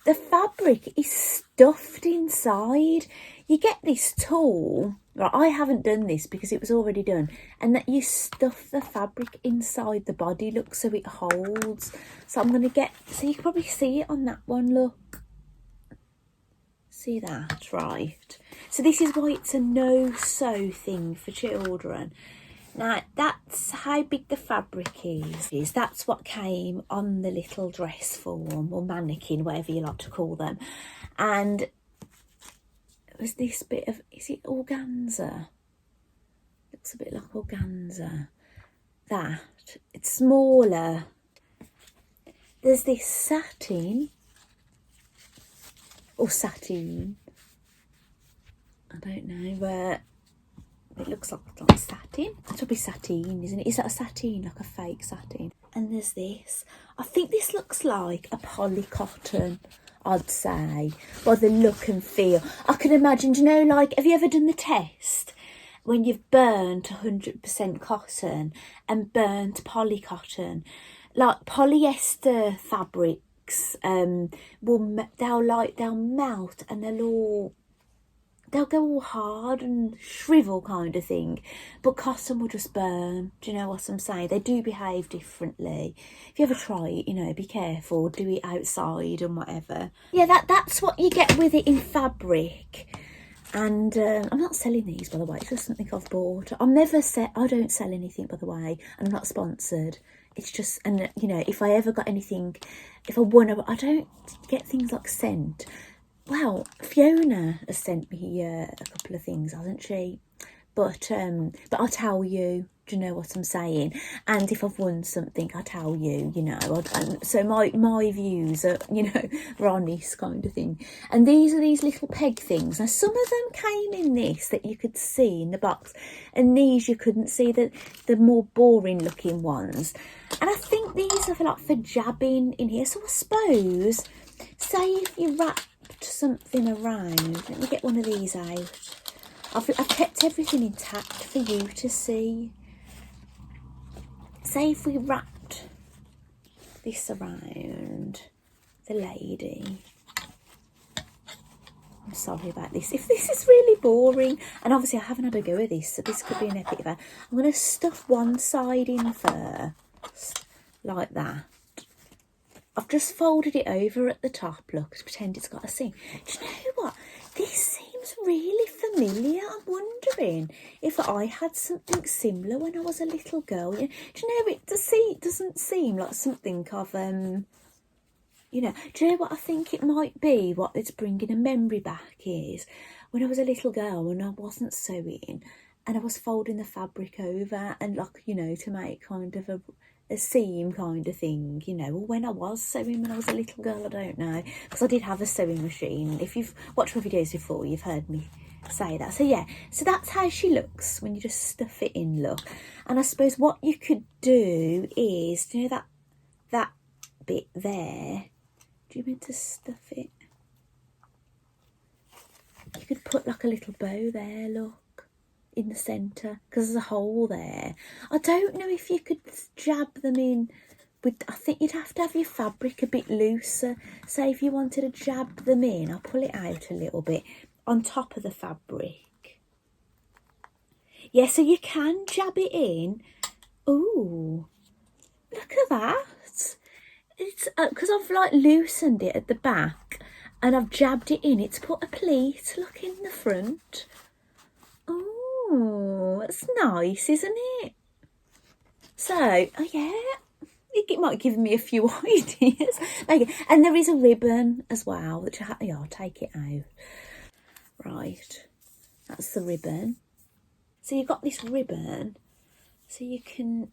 the fabric is stuffed inside. You get this tool, right, I haven't done this because it was already done, and that you stuff the fabric inside the body, look, so it holds. So I'm going to get, so you can probably see it on that one, look. See that, right? So this is why it's a no-sew thing for children. Now, that's how big the fabric is. That's what came on the little dress form, or mannequin, whatever you like to call them. And it was this bit of, is it organza? Looks a bit like organza. That. It's smaller. There's this satin, or sateen. I don't know, but it looks like satin. That would be sateen, isn't it? Is that a sateen, like a fake satin? And there's this. I think this looks like a poly cotton, I'd say, by the look and feel. I can imagine, do you know, like, have you ever done the test when you've burnt 100% cotton and burnt poly cotton? Like polyester fabrics, they'll melt and they'll go all hard and shrivel kind of thing, but cotton will just burn. Do you know what I'm saying? They do behave differently. If you ever try it, you know, be careful, do it outside and whatever. Yeah, that's what you get with it in fabric. And I'm not selling these, by the way, it's just something I've bought. I don't sell anything, by the way, and I'm not sponsored. It's just, and you know, if I ever got anything, if I won, I don't get things like sent. Well, Fiona has sent me a couple of things, hasn't she? But I'll tell you, do you know what I'm saying? And if I've won something, I'll tell you, you know. So my views are, you know, are on this kind of thing. And these are these little peg things. Now, some of them came in this that you could see in the box, and these you couldn't see, the more boring looking ones. And I think these are like for jabbing in here. So I suppose, say if you wrapped something around, let me get one of these out. I've kept everything intact for you to see. Say if we wrapped this around the lady. I'm sorry about this. If this is really boring, and obviously I haven't had a go at this, so this could be an epic event. I'm going to stuff one side in first, like that. I've just folded it over at the top, look, to pretend it's got a seam. Do you know what? This seems really familiar. I'm wondering if I had something similar when I was a little girl. Do you know, it doesn't seem like something of, you know, do you know what I think it might be? What it's bringing a memory back is when I was a little girl, when I wasn't sewing, and I was folding the fabric over and, like, you know, to make kind of a seam kind of thing, you know, or when I was sewing when I was a little girl, I don't know, because I did have a sewing machine. If you've watched my videos before, you've heard me say that. So yeah, so that's how she looks when you just stuff it in, look. And I suppose what you could do is, do you know that bit there, do you mean to stuff it? You could put like a little bow there, look, in the centre, because there's a hole there. I don't know if you could jab them in with, I think you'd have to have your fabric a bit looser. Say if you wanted to jab them in, I'll pull it out a little bit on top of the fabric. Yeah, so you can jab it in. Ooh, look at that. It's because I've like loosened it at the back and I've jabbed it in. It's put a pleat, look, in the front. Oh, that's nice, isn't it? So, oh yeah, it might give me a few ideas. Okay. And there is a ribbon as well, which I'll take it out. Right, that's the ribbon. So you've got this ribbon, so you can,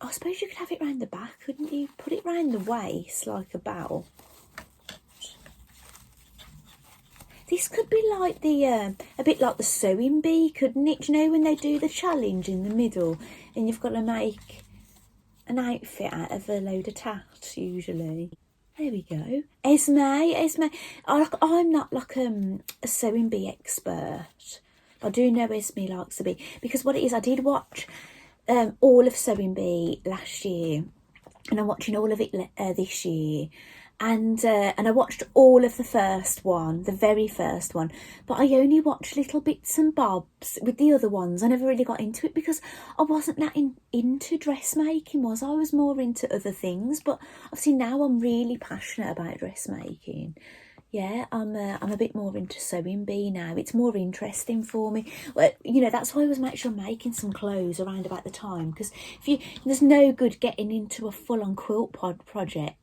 I suppose you could have it round the back, couldn't you? Put it round the waist like a bell. This could be like a bit like the sewing bee, couldn't it? Do you know when they do the challenge in the middle and you've got to make an outfit out of a load of tats usually? There we go. Esme. I'm not like a sewing bee expert. I do know Esme likes a bee because what it is, I did watch all of Sewing Bee last year, and I'm watching all of it this year. And I watched all of the first one, the very first one, but I only watched little bits and bobs with the other ones. I never really got into it because I wasn't that into dressmaking, was I? I was more into other things, but obviously now I'm really passionate about dressmaking. Yeah, I'm a bit more into Sewing Bee now. It's more interesting for me. Well, you know, that's why I was actually making some clothes around about the time, because there's no good getting into a full-on quilt project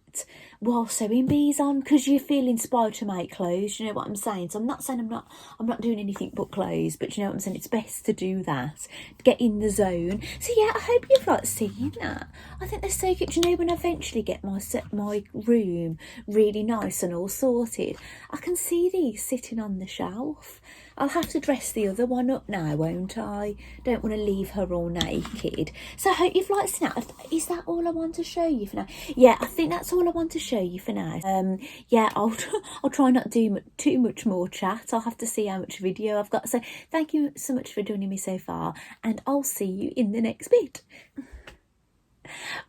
while Sewing Bee's on, because you feel inspired to make clothes. You know what I'm saying? So I'm not saying I'm not doing anything but clothes, but you know what I'm saying, it's best to do that, get in the zone. So yeah, I hope you've liked seeing that. I think they're so good. You know, when I eventually get my room really nice and all sorted, I can see these sitting on the shelf. I'll have to dress the other one up now, won't I? Don't want to leave her all naked. So I hope you've liked seeing that. Is that all I want to show you for now? Yeah, I think that's all I want to show you for now. Yeah, I'll try not to do too much more chat. I'll have to see how much video I've got. So thank you so much for joining me so far, and I'll see you in the next bit.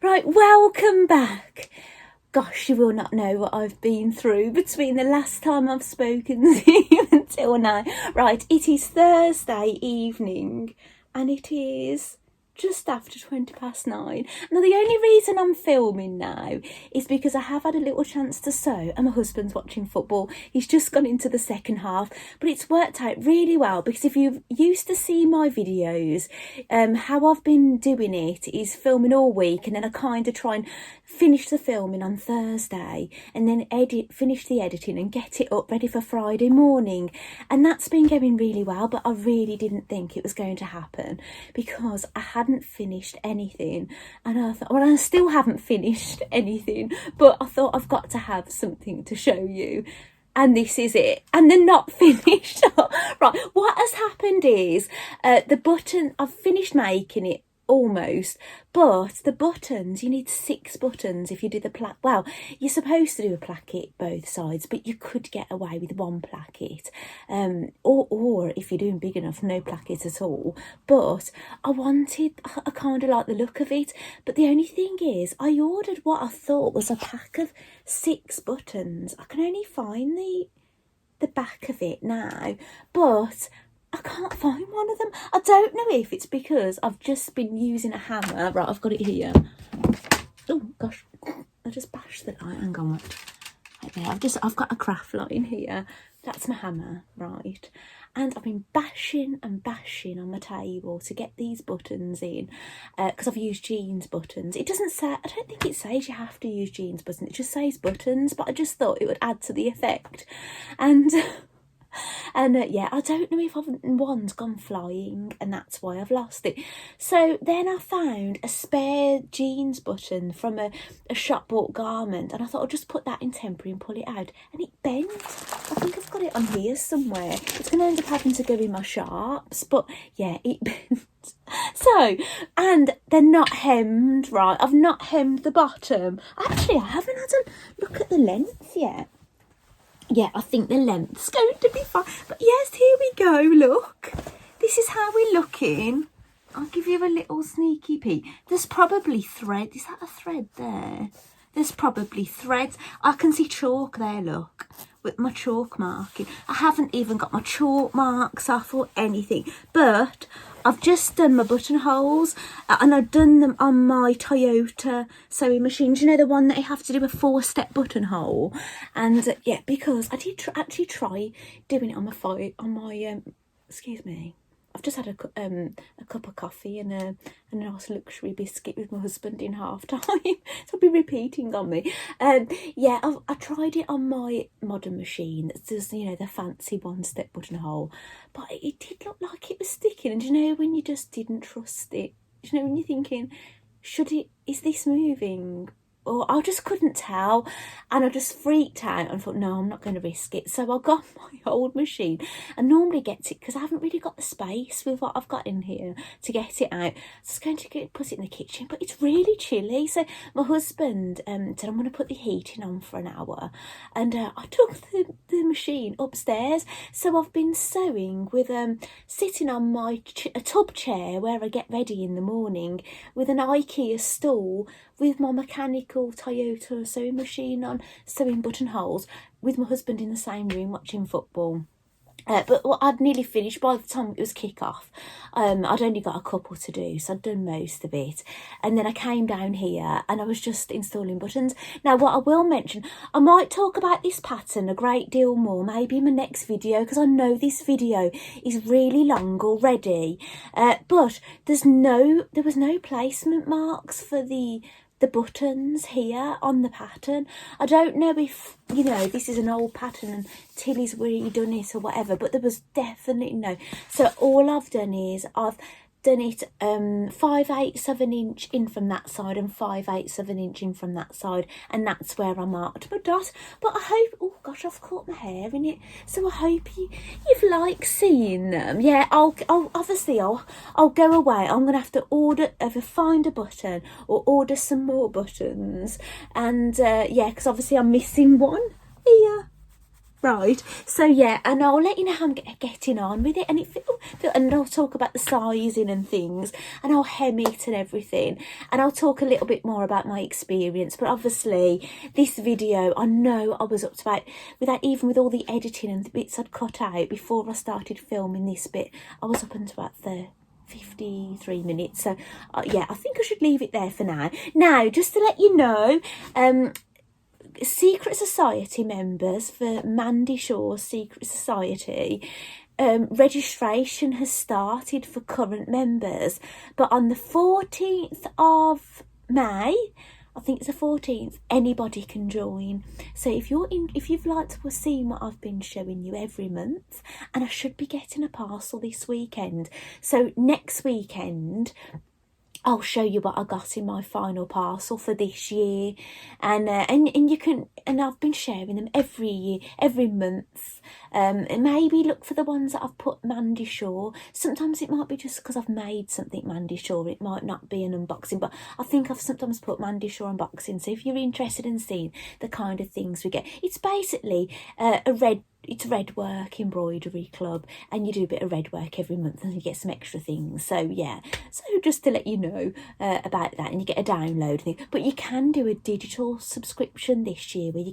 Right, welcome back. Gosh, you will not know what I've been through between the last time I've spoken to you until now. Right, it is Thursday evening and it is just after 9:20. Now, the only reason I'm filming now is because I have had a little chance to sew and my husband's watching football. He's just gone into the second half, but it's worked out really well because if you used to see my videos, how I've been doing it is filming all week and then I kind of try and finish the filming on Thursday and then finish the editing and get it up ready for Friday morning, and that's been going really well. But I really didn't think it was going to happen because I hadn't finished anything, and I thought, well, I still haven't finished anything, but I thought I've got to have something to show you, and this is it. And they're not finished. Right, what has happened is the button, I've finished making it almost, but the buttons, you need 6 buttons if you do the well, you're supposed to do a placket both sides, but you could get away with 1 placket, or if you're doing big enough, no placket at all. But I kind of like the look of it, but the only thing is I ordered what I thought was a pack of 6 buttons. I can only find the back of it now, but I can't find one of them. I don't know if it's because I've just been using a hammer. Right, I've got it here. Oh gosh, I just bashed the light. Hang on, right there. I've got a craft line here. That's my hammer, right? And I've been bashing and bashing on the table to get these buttons in, because I've used jeans buttons. It doesn't say, I don't think it says you have to use jeans buttons. It just says buttons, but I just thought it would add to the effect. And yeah, I don't know if one's gone flying and that's why I've lost it. So then I found a spare jeans button from a shop bought garment, and I thought I'll just put that in temporary and pull it out, and it bent. I think I've got it on here somewhere. It's going to end up having to go in my sharps, but yeah, it bent. So, and they're not hemmed, right? I've not hemmed the bottom. Actually, I haven't had a look at the length yet. Yeah, I think the length's going to be fine. But yes, here we go, look. This is how we're looking. I'll give you a little sneaky peek. There's probably thread. Is that a thread there? There's probably threads. I can see chalk there, look, with my chalk marking. I haven't even got my chalk marks off or anything. But I've just done my buttonholes, and I've done them on my Toyota sewing machine. Do you know the one that you have to do a 4-step buttonhole? And yeah, because I did actually try doing it on my excuse me, I've just had a cup of coffee and a nice luxury biscuit with my husband in half time. So I'll be repeating on me. Yeah, I tried it on my modern machine. It's just, you know, the fancy one-step buttonhole, but it did look like it was sticking. And do you know when you just didn't trust it? Do you know when you're thinking, is this moving? Or I just couldn't tell, and I just freaked out and thought, no, I'm not going to risk it. So I got my old machine, and normally gets it because I haven't really got the space with what I've got in here to get it out. So I was going to put it in the kitchen, but it's really chilly. So my husband said, I'm going to put the heating on for an hour, and I took the machine upstairs. So I've been sewing with sitting on my a tub chair where I get ready in the morning with an IKEA stool with my mechanical Toyota sewing machine on, sewing buttonholes, with my husband in the same room watching football. But I'd nearly finished by the time it was kick-off. I'd only got a couple to do, so I'd done most of it. And then I came down here and I was just installing buttons. Now, what I will mention, I might talk about this pattern a great deal more, maybe in my next video, because I know this video is really long already. But there was no placement marks for the buttons here on the pattern. I don't know if, you know, this is an old pattern and Tilly's redone it or whatever, but there was definitely no. So all I've done is I've done it 5/8 of an inch in from that side and 5/8 of an inch in from that side, and that's where I marked my dot. But I hope, oh gosh, I've caught my hair in it, so I hope you've liked seeing them. Yeah, I'll obviously I'll go away. I'm gonna have to either find a button or order some more buttons, and yeah, because obviously I'm missing one here. Right, so yeah, and I'll let you know how I'm getting on with it, and and I'll talk about the sizing and things, and I'll hem it and everything, and I'll talk a little bit more about my experience. But obviously, this video, I know I was up to about, even with all the editing and the bits I'd cut out before I started filming this bit, I was up until about 53 minutes. So yeah, I think I should leave it there for now. Now, just to let you know, Secret Society members for Mandy Shaw's Secret Society, registration has started for current members, but on the 14th of May, I think it's the 14th, anybody can join. So if you've liked to see what I've been showing you every month, and I should be getting a parcel this weekend, so next weekend I'll show you what I got in my final parcel for this year, and you can, and I've been sharing them every year, every month. And maybe look for the ones that I've put Mandy Shaw. Sometimes it might be just because I've made something Mandy Shaw. It might not be an unboxing, but I think I've sometimes put Mandy Shaw unboxing. So if you're interested in seeing the kind of things we get, it's basically it's red work embroidery club, and you do a bit of red work every month and you get some extra things. So yeah, so just to let you know about that, and you get a download thing. But you can do a digital subscription this year where you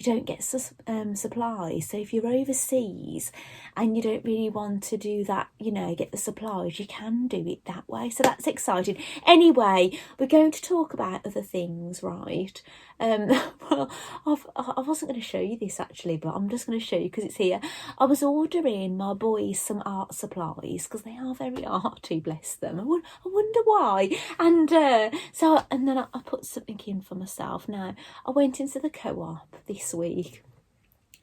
don't get supplies. So if you're overseas and you don't really want to do that, you know, get the supplies, you can do it that way. So that's exciting. Anyway, we're going to talk about other things, right? Well, I wasn't going to show you this actually, but I'm just going to show you because it's here. I was ordering my boys some art supplies because they are very arty, bless them. I wonder why. And and then I put something in for myself. Now, I went into the co-op this week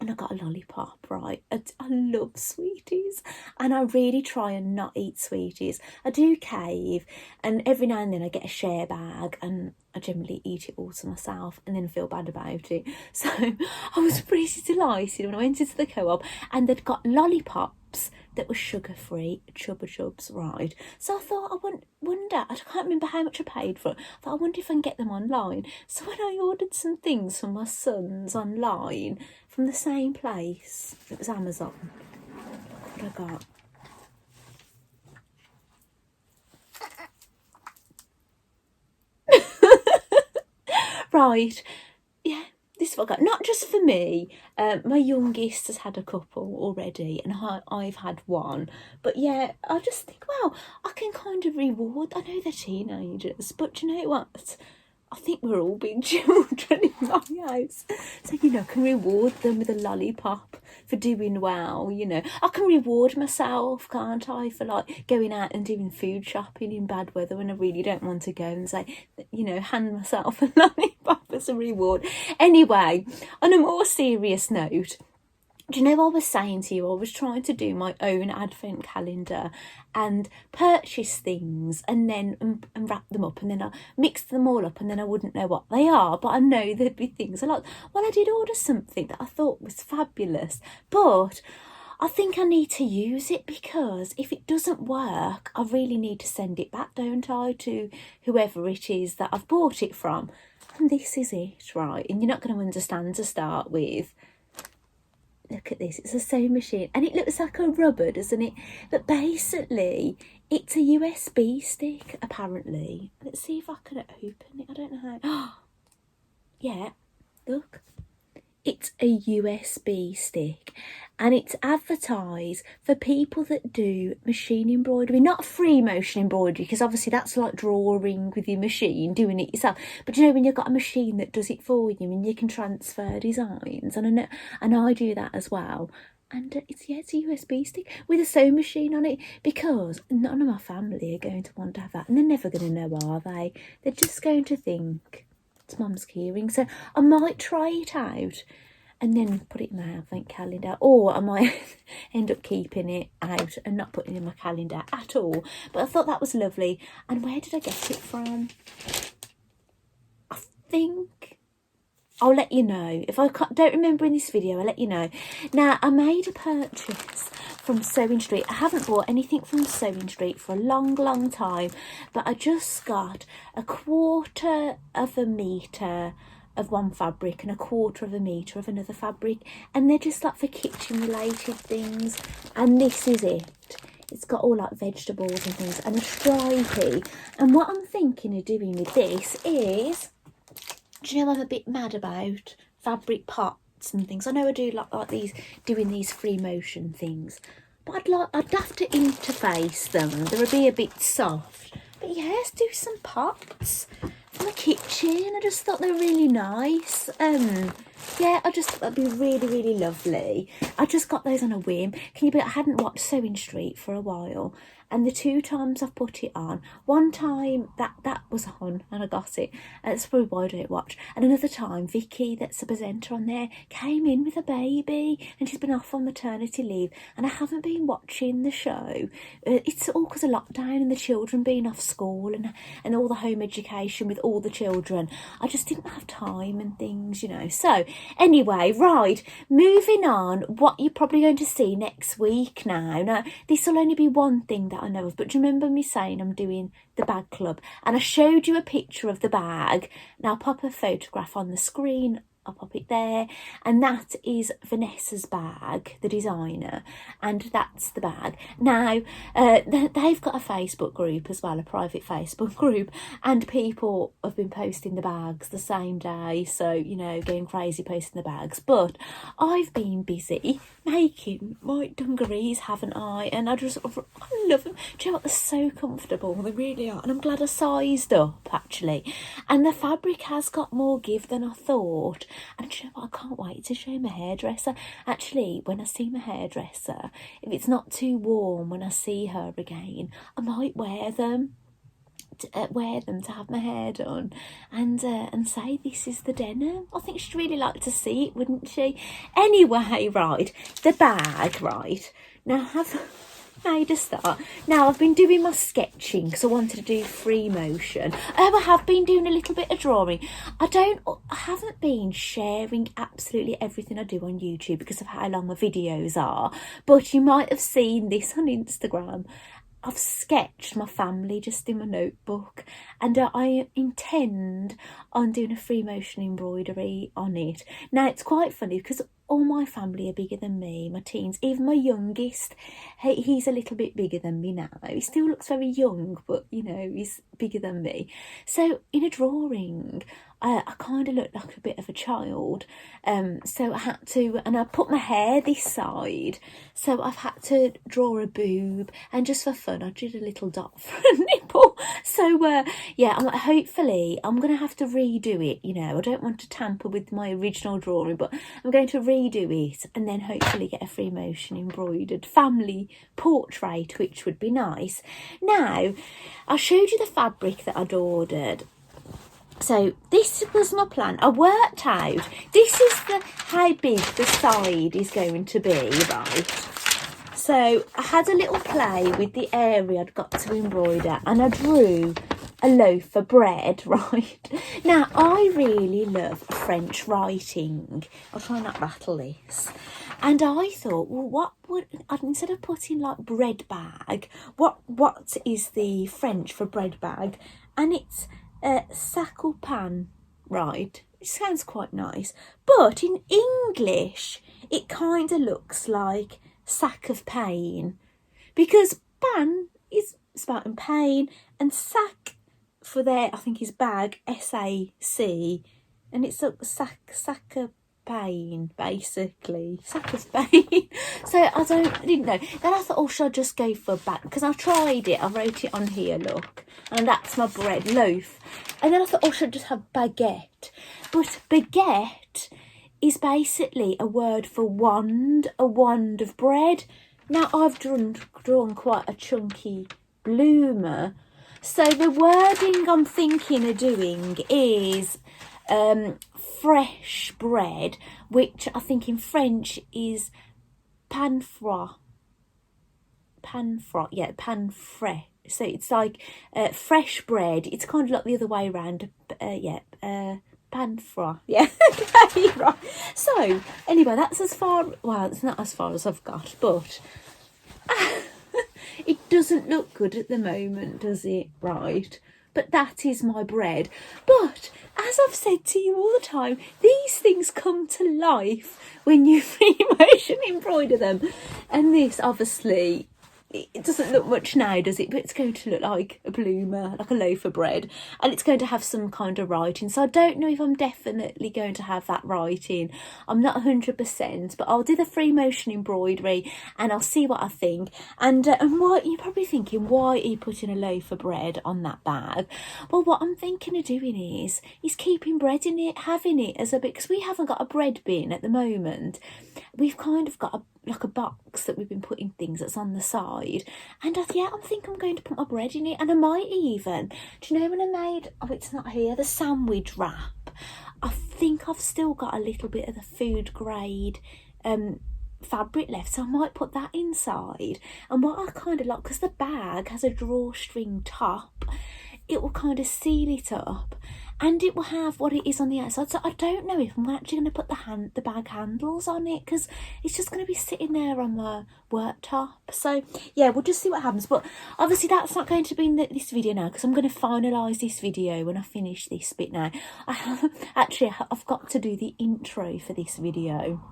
and I got a lollipop, right? I love sweeties, and I really try and not eat sweeties. I do cave, and every now and then I get a share bag, and I generally eat it all to myself and then feel bad about it. So I was pretty delighted when I went into the co-op and they'd got lollipops that were sugar-free, Chubba Chubs, right? So I thought, I wonder, I can't remember how much I paid for it. I thought, I wonder if I can get them online. So when I ordered some things for my sons online from the same place, it was Amazon. Look what I got. Right, yeah, this is what I got. Not just for me, my youngest has had a couple already, and I've had one. But yeah, I just think, wow, I can kind of reward. I know they're teenagers, but do you know what? I think we're all big children in my house. So, you know, I can reward them with a lollipop for doing well, you know. I can reward myself, can't I, for like going out and doing food shopping in bad weather when I really don't want to go, and say, you know, hand myself a lollipop as a reward. Anyway, on a more serious note, do you know what I was saying to you? I was trying to do my own advent calendar and purchase things and then and wrap them up, and then I mix them all up, and then I wouldn't know what they are, but I know there'd be things. I did order something that I thought was fabulous, but I think I need to use it, because if it doesn't work, I really need to send it back, don't I, to whoever it is that I've bought it from. And this is it, right? And you're not going to understand to start with. Look at this, it's a sewing machine, and it looks like a rubber, doesn't it? But basically, it's a USB stick, apparently. Let's see if I can open it. I don't know how. Yeah, look. It's a USB stick, and it's advertised for people that do machine embroidery, not free motion embroidery, because obviously that's like drawing with your machine, doing it yourself. But you know, when you've got a machine that does it for you and you can transfer designs, and I do that as well. And it's a USB stick with a sewing machine on it, because none of my family are going to want to have that, and they're never going to know, are they? They're just going to think it's Mum's keyring. So I might try it out and then put it in my advent calendar, or I might end up keeping it out and not putting it in my calendar at all. But I thought that was lovely. And where did I get it from? I think I'll let you know. If I don't remember in this video, I'll let you know. Now, I made a purchase from Sewing Street. I haven't bought anything from Sewing Street for a long time, but I just got 1/4 of a metre of one fabric and 1/4 of a metre of another fabric, and they're just like for kitchen related things. And this is it. It's got all like vegetables and things, and a stripy. And what I'm thinking of doing with this is, do you know, I'm a bit mad about fabric pots and things. I know I do like these, doing these free motion things, but I'd have to interface them. They would be a bit soft. But yes, do some pots for my kitchen. I just thought they were really nice. Yeah, I just thought that'd be really lovely. I just got those on a whim. Can you believe I hadn't watched Sewing Street for a while, and the 2 times I've put it on, one time that was on and I got it, that's probably why I don't watch, and another time Vicky, that's the presenter on there, came in with a baby, and she's been off on maternity leave, and I haven't been watching the show. It's all because of lockdown and the children being off school and all the home education with all the children. I just didn't have time and things, you know. So anyway, right, moving on, what you're probably going to see next week now. Now, this will only be one thing that I know of, but do you remember me saying I'm doing the bag club? And I showed you a picture of the bag. Now I'll pop a photograph on the screen. I'll pop it there, and that is Vanessa's bag, the designer, and that's the bag. Now, they've got a Facebook group as well, a private Facebook group, and people have been posting the bags the same day, so, you know, going crazy posting the bags. But I've been busy making my dungarees, haven't I? And I love them. Do you know what? They're so comfortable, they really are, and I'm glad I sized up, actually. And the fabric has got more give than I thought. And you know what, I can't wait to show my hairdresser. Actually, when I see my hairdresser, if it's not too warm when I see her again, I might wear them to have my hair done, and say this is the denim. I think she'd really like to see it, wouldn't she? Anyway, right, the bag, right, now have made a start. Now I've been doing my sketching because I wanted to do free motion. I have been doing a little bit of drawing. I haven't been sharing absolutely everything I do on YouTube because of how long my videos are, but you might have seen this on Instagram. I've sketched my family just in my notebook, and I intend on doing a free motion embroidery on it. Now it's quite funny because all my family are bigger than me, my teens, even my youngest, he's a little bit bigger than me now. He still looks very young, but you know, he's bigger than me. So in a drawing, I kind of looked like a bit of a child. So I had to, and I put my hair this side, so I've had to draw a boob, and just for fun I did a little dot for a nipple. So yeah, hopefully I'm going to have to redo it, you know. I don't want to tamper with my original drawing, but I'm going to redo it and then hopefully get a free motion embroidered family portrait, which would be nice. Now, I showed you the fabric that I'd ordered. So this was my plan. I worked out, this is how big the side is going to be, right? So I had a little play with the area I'd got to embroider, and I drew a loaf of bread, right? Now, I really love French writing. I'll try not rattle this. And I thought, well, what would, instead of putting like bread bag, what is the French for bread bag? And it's sac ou pan, right? It sounds quite nice. But in English, it kind of looks like sack of pain, because pan is spelt pain, and sack for there, I think, is bag, S-A-C, and it's a sack of pain, basically, sack of pain. So I didn't know. Then I thought, oh, should I just go for bag? Because I tried it, I wrote it on here, look, and that's my bread loaf. And then I thought, oh, should I just have baguette? But baguette is basically a word for wand, a wand of bread. Now, I've drawn quite a chunky bloomer, so the wording I'm thinking of doing is fresh bread, which I think in French is pan frais. Pan frais, yeah, pan frais. So it's like fresh bread. It's kind of like the other way around. Pan frais, yeah. Right. So anyway, that's as far. Well, it's not as far as I've got, but it doesn't look good at the moment, does it? Right. But that is my bread. But as I've said to you all the time, these things come to life when you free motion embroider them. And this, obviously, it doesn't look much now, does it? But it's going to look like a bloomer, like a loaf of bread. And it's going to have some kind of writing. So I don't know if I'm definitely going to have that writing. I'm not 100%, but I'll do the free motion embroidery and I'll see what I think. And why, you're probably thinking, why are you putting a loaf of bread on that bag? Well, what I'm thinking of doing is keeping bread in it, having it as a bit, because we haven't got a bread bin at the moment. We've kind of got like a box that we've been putting things that's on the side, and I think I'm going to put my bread in it, and I might even, do you know when I made, oh, it's not here, the sandwich wrap, I think I've still got a little bit of the food grade fabric left, so I might put that inside. And what I kind of like, because the bag has a drawstring top, it will kind of seal it up, and it will have what it is on the outside. So I don't know if I'm actually going to put the bag handles on it, because it's just going to be sitting there on the worktop. So yeah, we'll just see what happens. But obviously that's not going to be in this video now, because I'm going to finalise this video when I finish this bit now. I've got to do the intro for this video.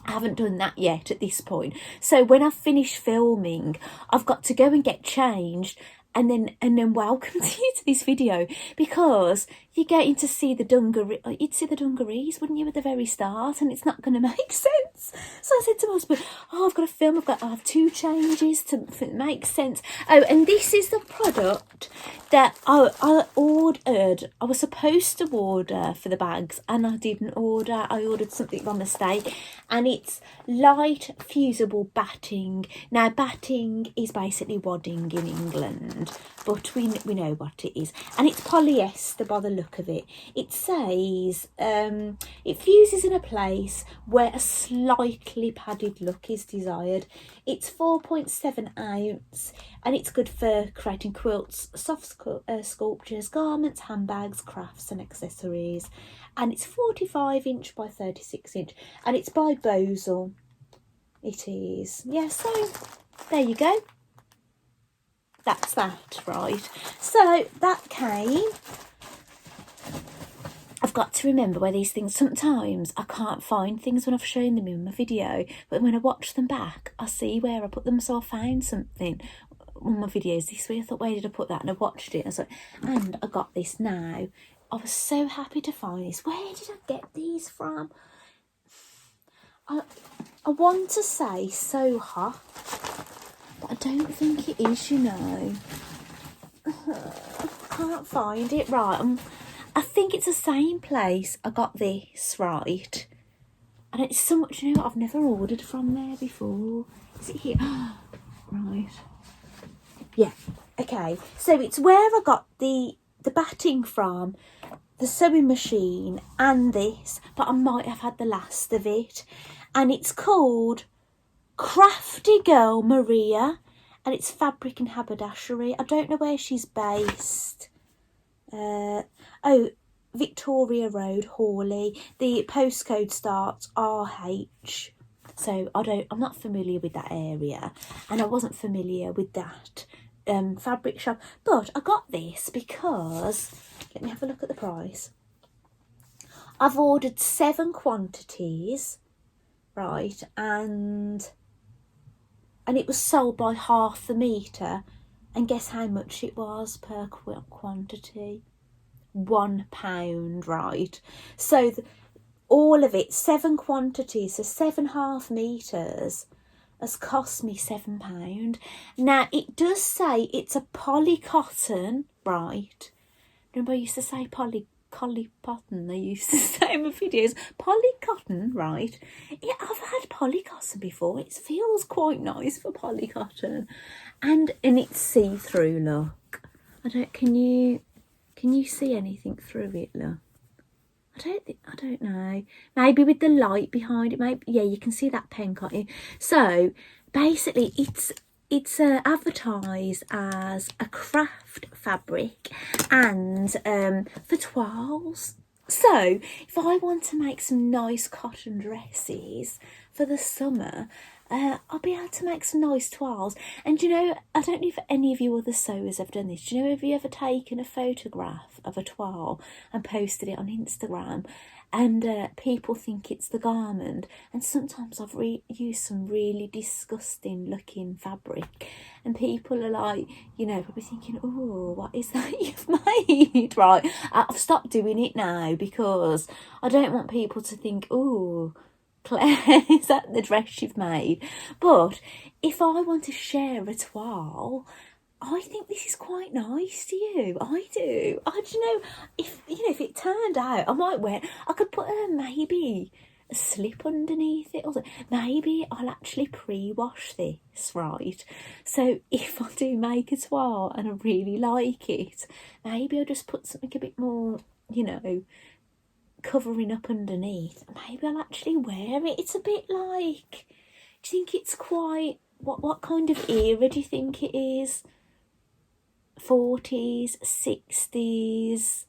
I haven't done that yet at this point. So when I finish filming, I've got to go and get changed, and then welcome to you to this video, because you're getting to see the dungaree. You'd see the dungarees, wouldn't you, at the very start? And it's not going to make sense. So I said to my husband, oh, I've got to film. I have 2 changes to make sense. Oh, and this is the product that I ordered. I was supposed to order for the bags, and I didn't order. I ordered something by mistake, and it's light fusible batting. Now, batting is basically wadding in England, but we know what it is, and it's polyester by the look of it. It says it fuses in a place where a slightly padded look is desired. It's 4.7 ounce, and it's good for creating quilts, soft sculptures, garments, handbags, crafts and accessories. And it's 45 inch by 36 inch, and it's by Bosel. It is, yeah. So there you go. That's that, right? So that came. I've got to remember where these things, sometimes I can't find things when I've shown them in my video, but when I watch them back, I see where I put them. So I found something on my videos this week. I thought, where did I put that? And I watched it, and I got this now I was so happy to find this. Where did I get these from? I want to say Soha, but I don't think it is, you know. I can't find it. Right, I think it's the same place I got this, right? And it's so much, you know, I've never ordered from there before. Is it here? Right. Yeah, okay. So it's where I got the batting from, the sewing machine and this, but I might have had the last of it. And it's called Crafty Girl Maria, and it's fabric and haberdashery. I don't know where she's based. Victoria Road, Hawley. The postcode starts RH. So I'm not familiar with that area, and I wasn't familiar with that fabric shop. But I got this because, let me have a look at the price. I've ordered 7 quantities, right, and it was sold by half the metre, and guess how much it was per quantity? £1, right? So all of it, 7 quantities, so 7 half metres, has cost me £7. Now it does say it's a poly cotton, right? Remember I used to say poly cotton, they used to say in my videos, poly cotton, right? Yeah, I've had poly cotton before. It feels quite nice for poly cotton, and it's see-through. Look, can you see anything through it? Look, I don't know. Maybe with the light behind it, maybe, yeah, you can see that pen, can't you? So basically it's advertised as a craft fabric and for toiles. So if I want to make some nice cotton dresses for the summer, I'll be able to make some nice toiles. And you know, I don't know if any of you other sewers have done this. Do you know, have you ever taken a photograph of a toile and posted it on Instagram, and people think it's the garment? And sometimes I've used some really disgusting looking fabric, and people are like, you know, probably thinking, oh, what is that you've made? Right, I've stopped doing it now because I don't want people to think, oh, Claire, is that the dress you've made? But if I want to share a toile, I think this is quite nice to you. I do. You know, if it turned out, I might wear. I could put maybe a slip underneath it, or maybe I'll actually pre-wash this, right? So if I do make a toile and I really like it, maybe I'll just put something a bit more, you know, covering up underneath. Maybe I'll actually wear it. It's a bit like, do you think it's quite, what kind of era do you think it is? 40s, 60s?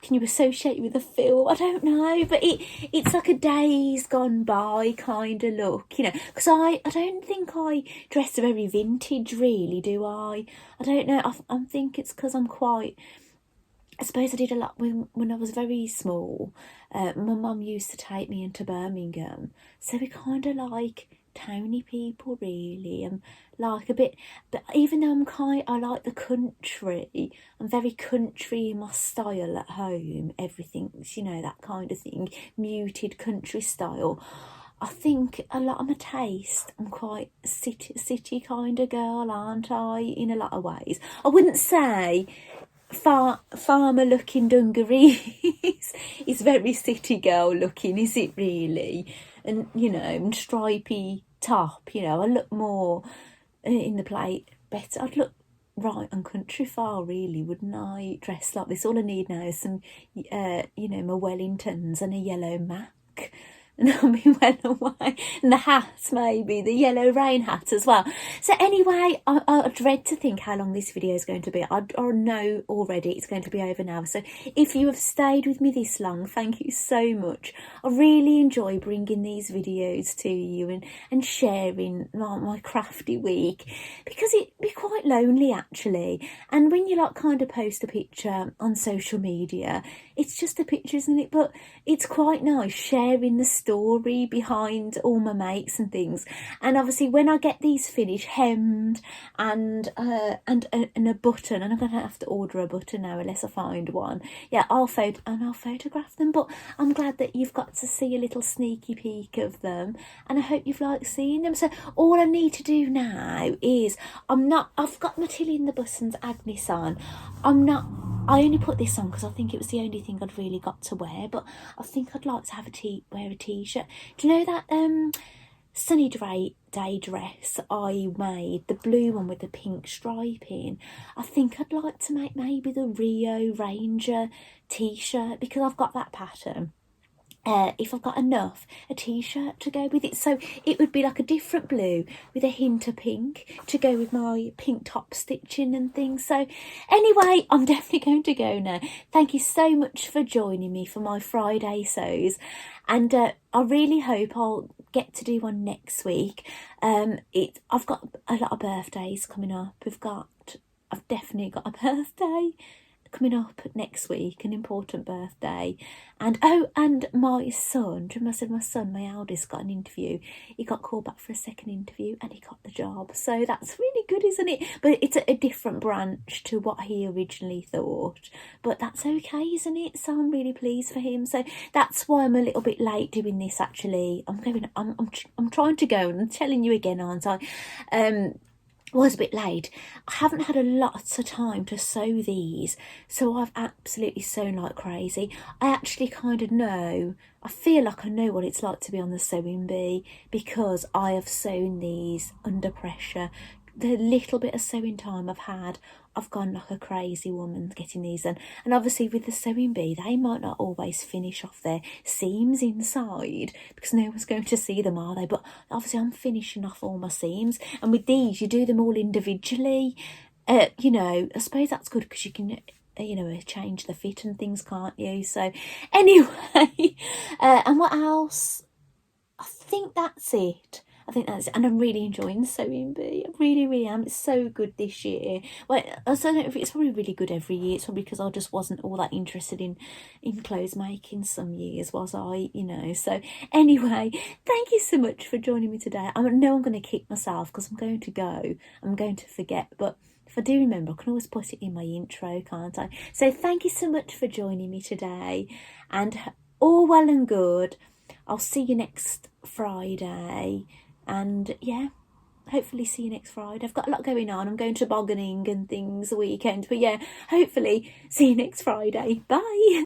Can you associate it with a film? I don't know, but it's like a days gone by kind of look, you know, because I don't think I dress very vintage, really, do I? I don't know. I think it's because I'm quite, I suppose I did a lot when I was very small. My mum used to take me into Birmingham, so we kind of like towny people, really, and like a bit. But even though I like the country, I'm very country in my style at home. Everything's, you know, that kind of thing, muted country style. I think a lot of my taste, I'm quite city kind of girl, aren't I? In a lot of ways, I wouldn't say farmer looking dungarees is very city girl looking, is it really? And you know, and stripy top, you know, I look more in the plate better. I'd look right on country far, really, wouldn't I? Dressed like this. All I need now is some you know, my Wellingtons and a yellow Mac, and I'll be well away. And the hat, maybe, the yellow rain hat as well. So anyway, I dread to think how long this video is going to be. I know already it's going to be over now. So if you have stayed with me this long, thank you so much. I really enjoy bringing these videos to you and sharing my crafty week, because it'd be quite lonely, actually. And when you like kind of post a picture on social media, it's just a picture, isn't it? But it's quite nice sharing the story story behind all my makes and things. And obviously when I get these finished, hemmed and a button, and I'm going to have to order a button now unless I find one. Yeah, I'll photograph them. But I'm glad that you've got to see a little sneaky peek of them, and I hope you've liked seeing them. So all I need to do now is I've got my Tilly and the Buttons Agnes on. I only put this on because I think it was the only thing I'd really got to wear, but I think I'd like to have wear a t-shirt. Do you know that sunny day dress I made, the blue one with the pink striping? I think I'd like to make maybe the Rio Ranger t-shirt, because I've got that pattern. If I've got enough, a t-shirt to go with it. So it would be like a different blue with a hint of pink to go with my pink top stitching and things. So anyway, I'm definitely going to go now. Thank you so much for joining me for my Friday sews, and I really hope I'll get to do one next week. I've got a lot of birthdays coming up. I've definitely got a birthday coming up next week, an important birthday, and my son, do you remember I said my son, my eldest, got an interview. He got called back for a second interview and he got the job, so that's really good, isn't it? But it's a different branch to what he originally thought, but that's okay, isn't it? So I'm really pleased for him. So that's why I'm a little bit late doing this. Actually, I'm trying to go, and I'm telling you again, aren't I? Was a bit late. I haven't had a lot of time to sew these, so I've absolutely sewn like crazy. I actually kind of know, I feel like I know what it's like to be on the sewing bee, because I have sewn these under pressure. The little bit of sewing time I've had, I've gone like a crazy woman getting these in. And obviously with the sewing bee, they might not always finish off their seams inside because no one's going to see them, are they? But obviously I'm finishing off all my seams. And with these, you do them all individually. I suppose that's good because you can change the fit and things, can't you? So anyway, and what else? I think that's it. And I'm really enjoying the sewing bee. I really, really am. It's so good this year. Well, I don't know if it's probably really good every year. It's probably because I just wasn't all that interested in clothes making some years, was I? So anyway, thank you so much for joining me today. I know I'm going to kick myself because I'm going to forget, but if I do remember, I can always put it in my intro, can't I? So thank you so much for joining me today, and all well and good. I'll see you next Friday. And yeah, hopefully see you next Friday. I've got a lot going on. I'm going to bogganing and things the weekend. But yeah, hopefully see you next Friday. Bye.